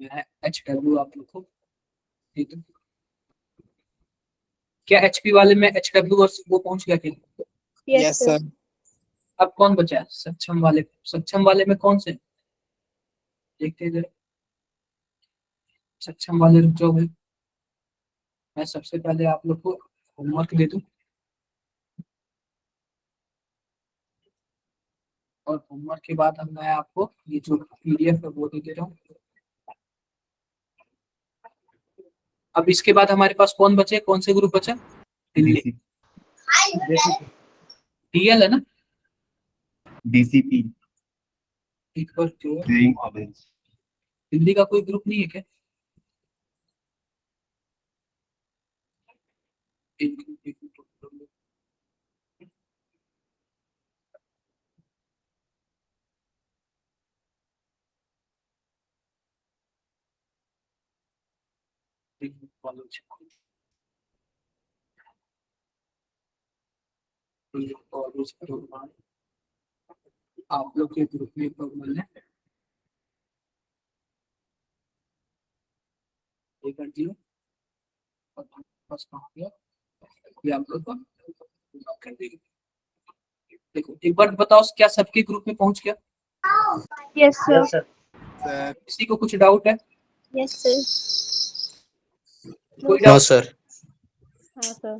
मैं HW आप लोग को, ठीक है, क्या एचपी वाले में HW और वो पहुंच गया क्या? Yes, sir. अब कौन बचा है सक्षम वाले, सक्षम वाले में कौन से, देखते हैं जरा, सक्षम वाले रुक जाओ भाई, मैं सबसे पहले आप लोग को होमवर्क दे दूं, और होमवर्क के बाद हम मैं आपको ये जो पीडीएफ है वो दे दे रहा हूँ। अब इसके बाद हमारे पास कौन बचे, कौन से ग्रुप बचा, दिल्ली, डीएल है ना, DCP एक बार जो है, doing others. दिल्ली का कोई ग्रुप नहीं है क्या? एक ग्रुप, एक ग्रुप, एक ग्रुप वालों से। और उस प्रोग्राम आप लोग के ग्रुप में प्रोग्राम है, ये कर दियो, और बस कहाँ गया, ये आप लोग को कर देंगे। देखो एक बार बताओ, क्या सबके ग्रुप में पहुंच गया, Yes, sir. Sir. किसी को कुछ डाउट है? Yes sir. कोई No, डाउट? sir. हाँ, sir.